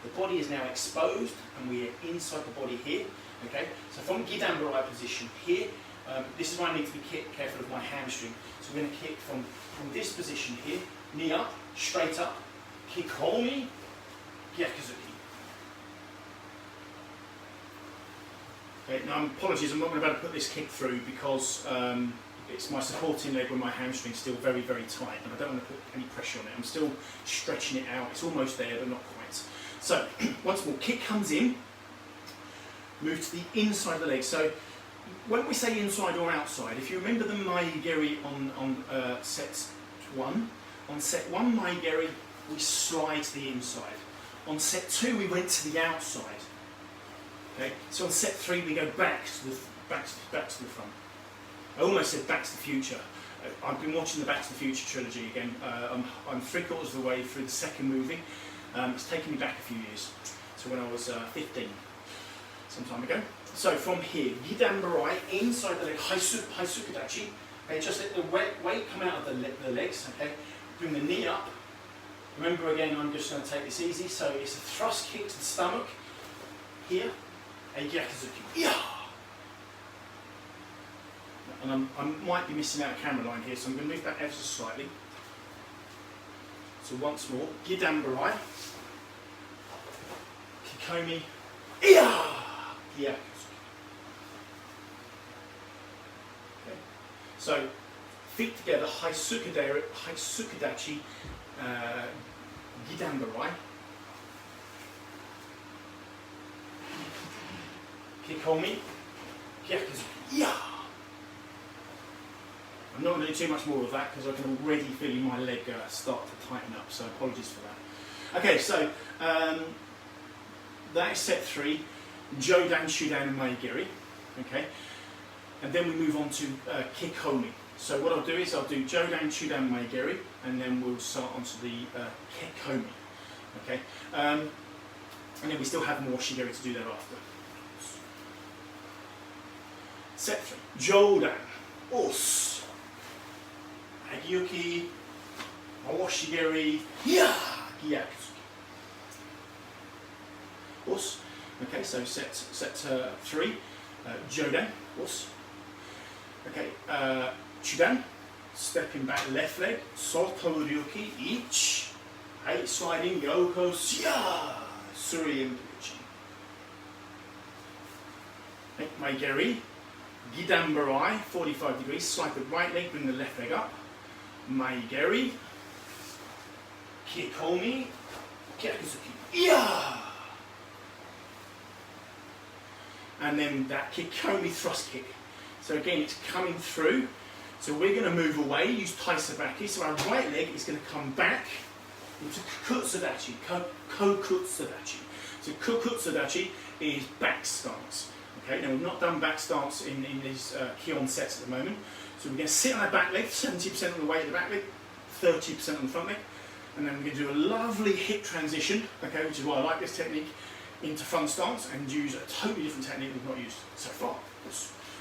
The body is now exposed and we are inside the body here. Okay? So from Gidan Barai position here, this is where I need to be careful of my hamstring. So we're going to kick from this position here, knee up, straight up, kick homi, gyakuzuki. Okay, now apologies, I'm not going to be able to put this kick through because it's my supporting leg where my hamstring's still very, very tight, and I don't want to put any pressure on it. I'm still stretching it out. It's almost there, but not quite. So, once more, kick comes in, move to the inside of the leg. So, when we say inside or outside, if you remember the Maigeri on set 1, on set 1 Maigeri, we slide to the inside. On set 2, we went to the outside. Okay? So on set 3, we go back to the front. I almost said Back to the Future. I've been watching the Back to the Future trilogy again. I'm 3/4 of the way through the second movie. It's taken me back a few years. So when I was 15, some time ago. So from here, Gidan Barai, inside the leg, Haisukudachi. Okay, just let the weight come out of the legs. Okay, bring the knee up. Remember again, I'm just going to take this easy. So it's a thrust kick to the stomach. Here, a gyakuzuki. Yeah. And I might be missing out a camera line here, so I'm going to move that ever so slightly. So once more, Gidan Barai, Kikomi, Iya! Yeah. Okay. So, feet together, Haisukudachi, Gidan Barai, Kikomi, Gyakuzuki, yeah! I'm not going to do too much more of that because I can already feel my leg start to tighten up, so apologies for that. Okay, so that is set 3, Jodan, Shudan and Maigeri. Okay, and then we move on to Kikomi. So what I'll do is I'll do Jodan, Shudan, Maigeri, and then we'll start onto the Kikomi. Okay, and then we still have more Shigeri to do thereafter. Set 3, Jodan, Os. Hagiyuki, Aoshigeri, yeah, Gyakuzuki. Os. Okay, so set 3, Jodan, Os. Okay, Chudan, stepping back left leg, Soto Ryuki, each. Hey, sliding, Yoko, Sia, Suri and Puchi. Okay, Maigeri, Gidan Barai, 45 degrees, slide the right leg, bring the left leg up. Maigeri, Kikomi, Gyakuzuki, yeah! And then that Kikomi thrust kick. So again, it's coming through. So we're going to move away, use Taisabaki. So our right leg is going to come back into Kukutsadachi, Kokutsadachi. So Kokutsadachi is back stance. Okay, now we've not done back stance in these Kihon sets at the moment. So we're going to sit on our back leg, 70% of the weight of the back leg, 30% on the front leg. And then we're going to do a lovely hip transition, okay, which is why I like this technique, into front stance and use a totally different technique we've not used so far.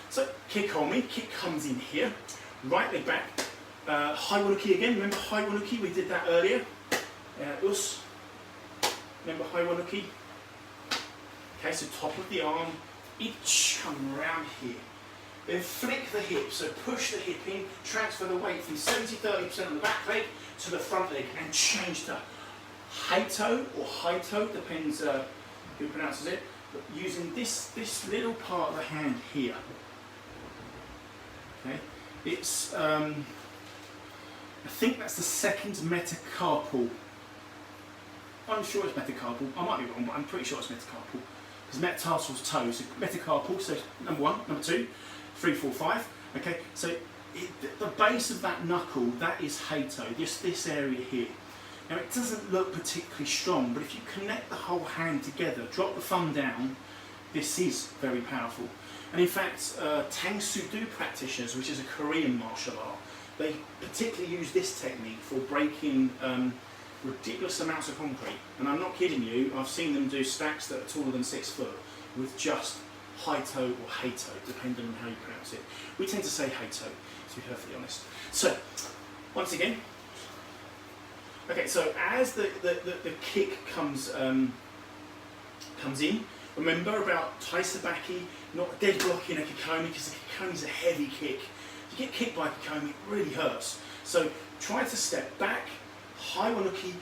So Kikomi, kick comes in here, right leg back, high wanuki again, remember high wanuki, we did that earlier. Us, remember high wanuki? Okay, so top of the arm, each come around here. Then flick the hip, so push the hip in, transfer the weight from 70-30% of the back leg to the front leg and change to Haito or Haito, depends who pronounces it, but using this little part of the hand here. Okay, it's, I think that's the second metacarpal. I'm sure it's metacarpal, I might be wrong, but I'm pretty sure it's metacarpal. Because metatarsals toes, so metacarpal, so number 1, number 2, 3, 4, 5. Okay, so the base of that knuckle, that is Hato, just this area here. Now it doesn't look particularly strong, but if you connect the whole hand together, drop the thumb down, this is very powerful. And in fact, Tang Soo Do practitioners, which is a Korean martial art, they particularly use this technique for breaking ridiculous amounts of concrete. And I'm not kidding you, I've seen them do stacks that are taller than 6 foot with just Haito or Hato, depending on how you pronounce it. We tend to say Haito, to be perfectly honest. So, once again, okay, so as the kick comes in, remember about taisabaki, not dead blocking a kikomi, because the kikomi is a heavy kick. If you get kicked by a kikomi, it really hurts. So try to step back, high wanuki,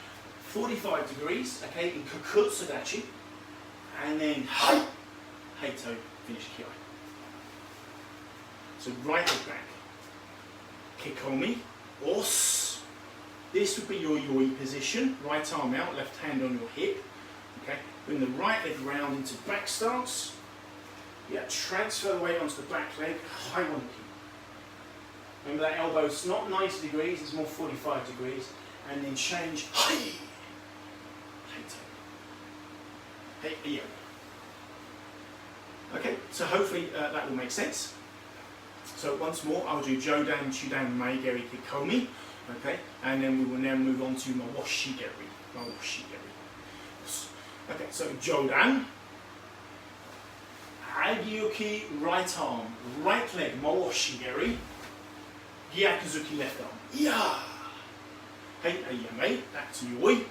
45 degrees, okay, in kokutsadachi, and then hai, haito, finish kiai. So right leg back, kikomi, os. This would be your yoi position, right arm out, left hand on your hip. Okay, bring the right leg round into back stance. Yeah, transfer the weight onto the back leg, high wanuki. Remember that elbow's not 90 degrees, it's more 45 degrees. And then change, hai, haito, hey, yeah. Okay, so hopefully that will make sense. So once more, I'll do Jodan, Chudan, Maigeri, Kikomi. Okay, and then we will now move on to Mawoshigeri. Okay, so Jodan, Agyuki, right arm, right leg, Mawoshigeri, Gyakuzuki, left arm. Yeah! Hey, ayame, back to Yoi.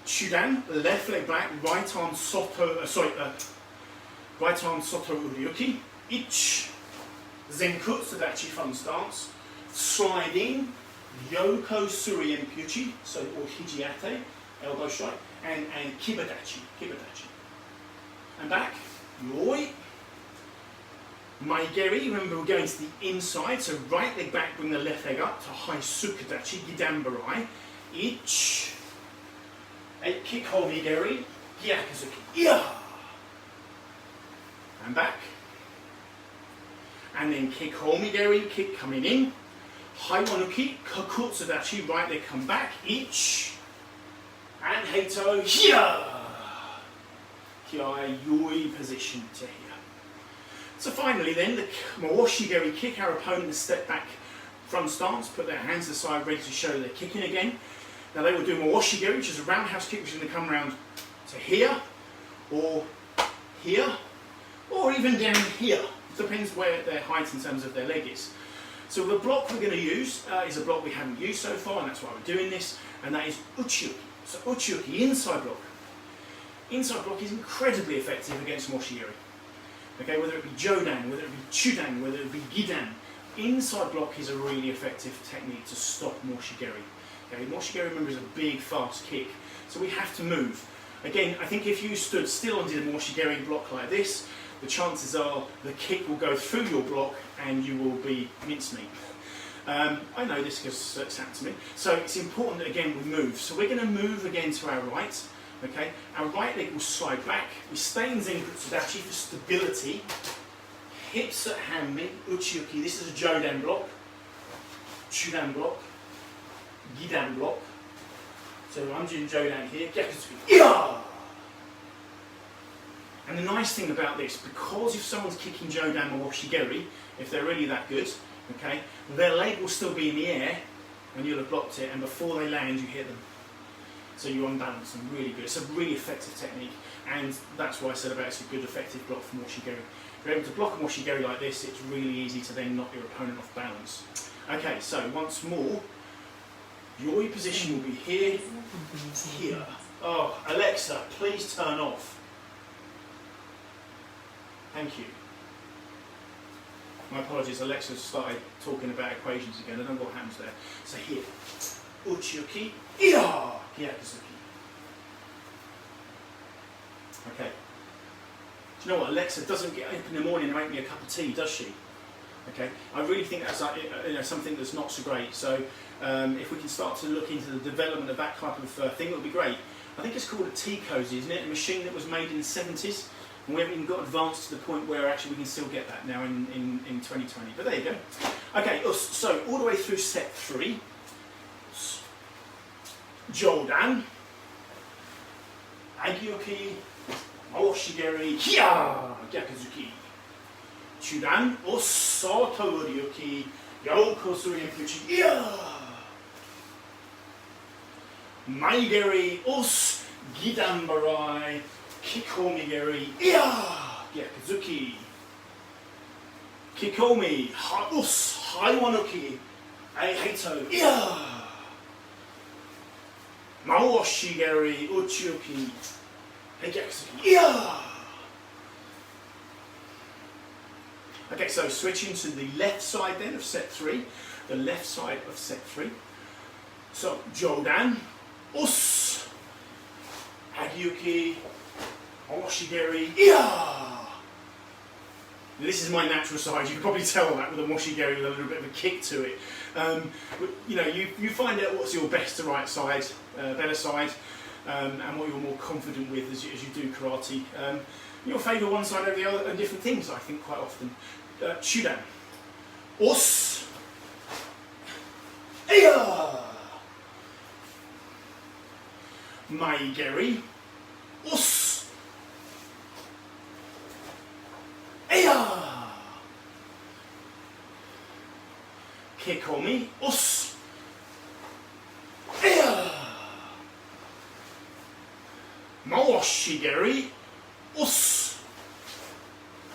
Chudan, left leg back, right arm Soto, right arm Soto Uryuki. Ich, Zenku, Sadachi, front stance. Slide in, Yoko Suri Empuchi, so or Hijiate, elbow strike, and Kibadachi. And back, Yoi. Maigeri, remember we're going to the inside, so right leg back, bring the left leg up to high Sukadachi, Gidambarai. Ich. A kick Homigeri, Gyakuzuki. Yeah! And back. And then kick Homigeri, kick coming in. High wanuki, kokutsadachi, right leg come back, ich, and haito, here. Kiai, yoi position to here. So finally then, the mawoshigeri kick, our opponent to step back, front stance, put their hands aside, ready to show they're kicking again. Now they will do mawoshigeri, which is a roundhouse kick, which is going to come around to here, or even down here. It depends where their height in terms of their leg is. So the block we're going to use is a block we haven't used so far, and that's why we're doing this, and that is uchiuki. So uchiuki, inside block. Inside block is incredibly effective against moshigeri. Okay, whether it be jodan, whether it be chudan, whether it be gidan, inside block is a really effective technique to stop moshigeri. Okay, moshigeri, remember, is a big, fast kick, so we have to move. Again, I think if you stood still and did a moshigeri block like this, the chances are the kick will go through your block and you will be mincemeat. I know this because it's happened to me. So it's important that, again, we move. So we're going to move again to our right. Okay, our right leg will slide back. We stay in Zenkutsudachi for stability. Hips at hanmi, uchiuki. This is a jodan block, chudan block, gidan block. So I'm doing jodan here. Gyakuzuki. Yeah! And the nice thing about this, because if someone's kicking jodan or washigeri, if they're really that good, okay, their leg will still be in the air and you'll have blocked it, and before they land you hit them. So you're unbalanced and really good. It's a really effective technique, and that's why I said about it's a good effective block from washigeri. If you're able to block a washigeri like this, it's really easy to then knock your opponent off balance. Okay, so once more, your position will be here, here. Oh, Alexa, please turn off. Thank you. My apologies, Alexa started talking about equations again. I don't know what happens there. So here, uchiuki, iya, gyakuzuki. Okay. Do you know what? Alexa doesn't get up in the morning and make me a cup of tea, does she? Okay. I really think that's something that's not so great. So if we can start to look into the development of that type of thing, it would be great. I think it's called a tea cozy, isn't it? A machine that was made in the 70s. And we haven't even got advanced to the point where actually we can still get that now in 2020. But there you go. Okay, so all the way through set 3. Jodan, Agioki, Maoshigeri, Hiya, Gyakuzuki. Chudan, Osoto Ryoki, Yaokosu Renpuchi, Iya. Maigeri, Os, Gidanbarai, Kikomigeri, Iya, Gyakuzuki. Kikomi, Os, Haiwanoki, Aiheito, Iya. Maoshigeri, Uchiuki, Gyakuzuki, Iya. Okay, so switching to the left side then of set 3, the left side of set 3. So, Jodan, Us, Agyuki, Oshigeri, Iya! This is my natural side, you can probably tell that with a Moshigeri with a little bit of a kick to it. You know, you find out what's your best to right side, better side, and what you're more confident with as you do karate. You'll favour one side over the other and different things, I think, quite often. Chudan. Os. Iya. Maigeri. Os. Iya. Kikomi. Os. Iya. Maoshigeri. Os.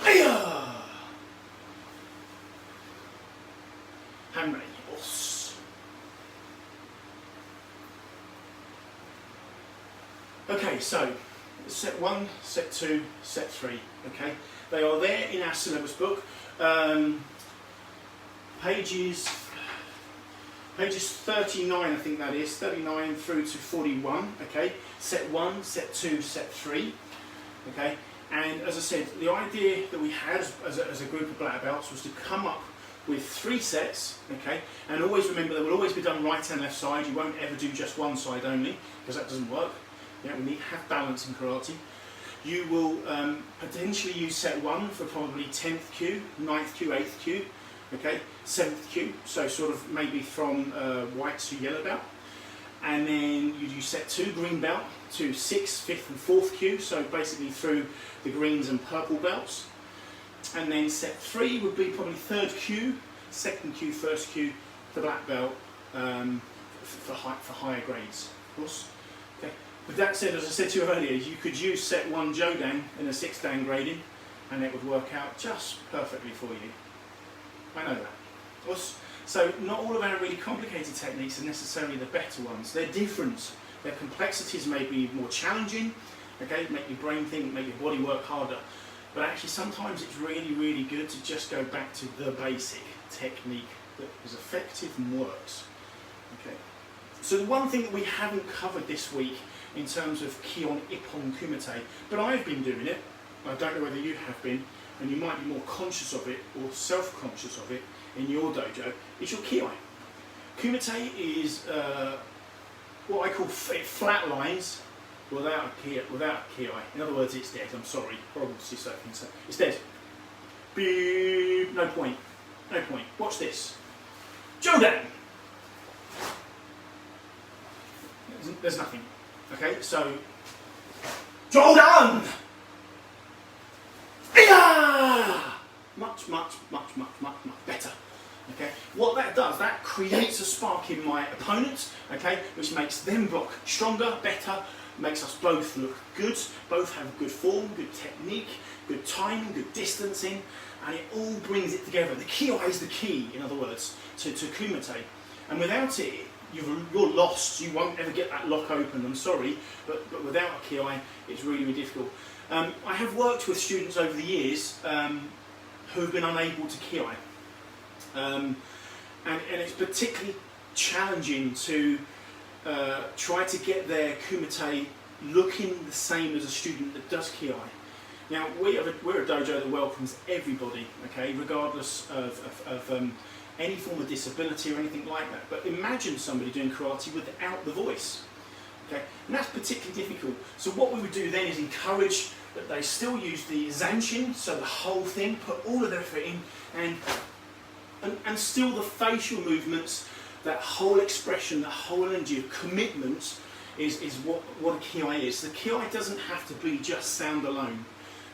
Iya. Hanmei. Os. Okay, so set 1, set 2, set 3. Okay, they are there in our syllabus book. Pages 39, I think that is, 39 through to 41. Okay, set 1, set 2, set 3. Okay, and as I said, the idea that we had as a group of black belts was to come up with 3 sets, okay, and always remember they will always be done right and left side. You won't ever do just one side only, because that doesn't work. Yeah, we need to have balance in karate. You will potentially use set 1 for probably 10th kyu, 9th kyu, 8th kyu, okay, 7th kyu, so sort of maybe from white to yellow belt. And then you do set 2, green belt, to 6th, 5th and 4th kyu, so basically through the greens and purple belts. And then set 3 would be probably 3rd kyu, 2nd kyu, 1st kyu, the black belt for higher grades, of course. Okay. With that said, as I said to you earlier, you could use set 1 Jodan in a 6th dan grading and it would work out just perfectly for you. I know that. Of course. So not all of our really complicated techniques are necessarily the better ones. They're different. Their complexities may be more challenging, okay, make your brain think, make your body work harder. But actually sometimes it's really, really good to just go back to the basic technique that is effective and works. Okay. So the one thing that we haven't covered this week in terms of Kihon Ippon Kumite, but I've been doing it, I don't know whether you have been, and you might be more conscious of it or self-conscious of it in your dojo, is your Kiai. Kumite is what I call flat lines without a Kiai. In other words, it's dead. I'm sorry, horrible to say so. It's dead. Beep. No point. No point. Watch this. Jodan. There's nothing. Okay, so Jodan. Yeah! Much better. Okay, what that does, that creates a spark in my opponent, okay, which makes them block stronger, better, makes us both look good, both have good form, good technique, good timing, good distancing, and it all brings it together. The Kiai is the key, in other words, to Kumite. And without it, you're lost. You won't ever get that lock open, I'm sorry, but without a Kiai, it's really, really difficult. I have worked with students over the years who have been unable to Kiai. And it's particularly challenging to try to get their Kumite looking the same as a student that does Kiai. Now, we're a dojo that welcomes everybody, okay, regardless of any form of disability or anything like that. But imagine somebody doing karate without the voice, okay, and that's particularly difficult. So what we would do then is encourage that but they still use the zanshin, so the whole thing, put all of their effort in, and still the facial movements, that whole expression, that whole energy of commitment is what a kiai is. The kiai doesn't have to be just sound alone.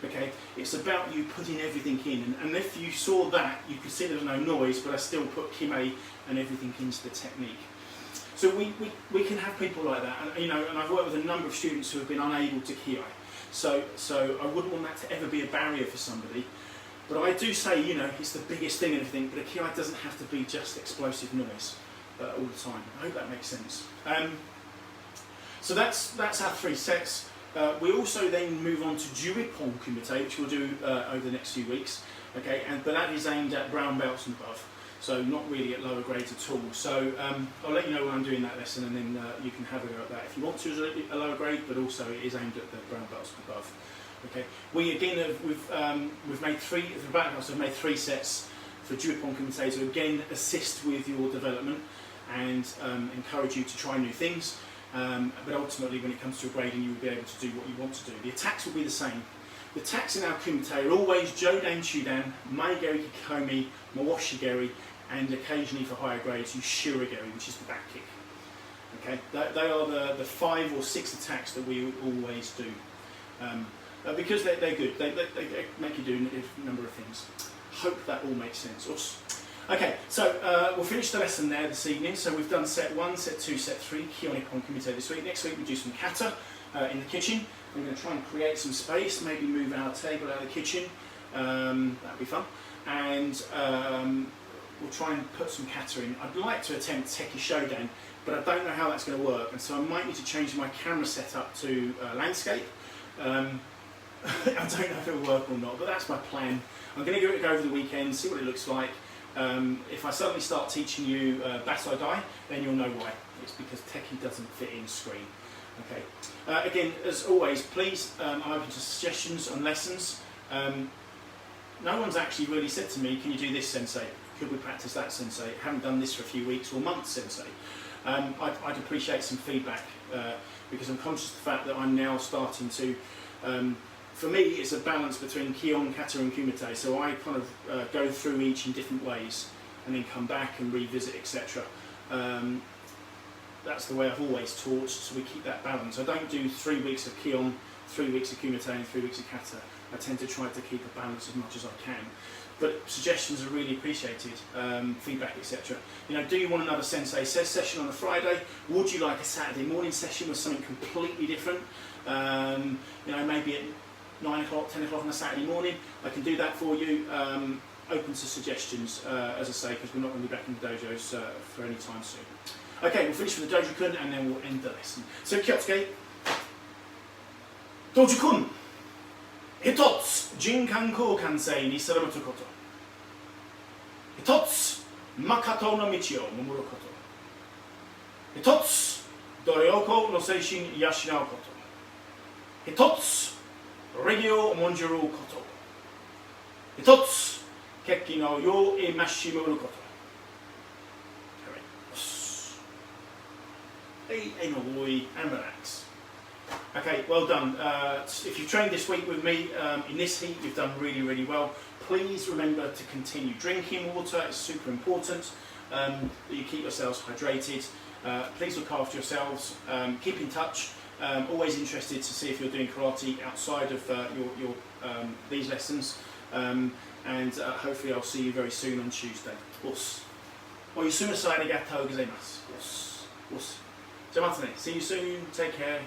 Okay, it's about you putting everything in, and if you saw that, you could see there's no noise, but I still put kime and everything into the technique. So we can have people like that, and and I've worked with a number of students who have been unable to kiai. So I wouldn't want that to ever be a barrier for somebody. But I do say, it's the biggest thing and everything, but a kiai doesn't have to be just explosive noise all the time. I hope that makes sense. So that's our 3 sets. We also then move on to Ippon Kumite, which we'll do over the next few weeks. Okay, but that is aimed at brown belts and above, so not really at lower grades at all. So I'll let you know when I'm doing that lesson, and then you can have a go at that if you want to as a lower grade, but also it is aimed at the brown belts and above. Okay, we again we've made 3 for the back belts. I've made 3 sets for Ippon Kumite to again assist with your development and encourage you to try new things. But ultimately, when it comes to grading, you will be able to do what you want to do. The attacks will be the same. The attacks in our kumite are always Jodan Chudan, Maigeri Kikomi, Mawashigeri, and occasionally for higher grades, Ushirigeri, which is the back kick. Okay, they are the 5 or 6 attacks that we always do. Because they're good, they make you do a number of things. Hope that all makes sense. Okay, so we'll finish the lesson there this evening. So we've done set 1, set 2, set 3, Kihon Ippon Kumite this week. Next week we do some kata in the kitchen. I'm going to try and create some space, maybe move our table out of the kitchen. That'd be fun. And we'll try and put some kata in. I'd like to attempt Teki Shodan, but I don't know how that's going to work. And so I might need to change my camera setup to landscape. I don't know if it'll work or not, but that's my plan. I'm going to give it a go over the weekend, see what it looks like. If I suddenly start teaching you Basai Dai, then you'll know why. It's because Teki doesn't fit in screen. Okay. Again, as always, please, I'm open to suggestions on lessons. No one's actually really said to me, can you do this, Sensei? Could we practice that, Sensei? I haven't done this for a few weeks or months, Sensei. I'd appreciate some feedback because I'm conscious of the fact that I'm now starting to for me, it's a balance between Kihon, Kata and Kumite, so I kind of go through each in different ways and then come back and revisit, etc. That's the way I've always taught, so we keep that balance. I don't do 3 weeks of Kihon, 3 weeks of Kumite and 3 weeks of Kata. I tend to try to keep a balance as much as I can. But suggestions are really appreciated, feedback, etc. Do you want another Sensei Says session on a Friday? Would you like a Saturday morning session with something completely different? Maybe at 9 o'clock, 10 o'clock on a Saturday morning. I can do that for you. Open to suggestions, as I say, because we're not going to be back in the dojos for any time soon. Okay, we'll finish with the Dojo-kun and then we'll end the lesson. So, Kyotsuke. Dojo-kun. Hitotsu, Jinkan Kokansei ni suramutu koto. Hitotsu, Makato no michi o momoru koto. Hitotsu, Doryoku no seishin yashinau koto. Hitotsu, Regio o monjuru koto. Hitotsu, Kekki no yo e mashimuru koto. And relax. Okay, well done. If you've trained this week with me in this heat, you've done really, really well. Please remember to continue drinking water. It's super important that you keep yourselves hydrated. Please look after yourselves. Keep in touch. Always interested to see if you're doing karate outside of your these lessons. And hopefully I'll see you very soon on Tuesday. Oyasumasai arigatou gozaimasu. じゃあまたね。See you soon. Take care.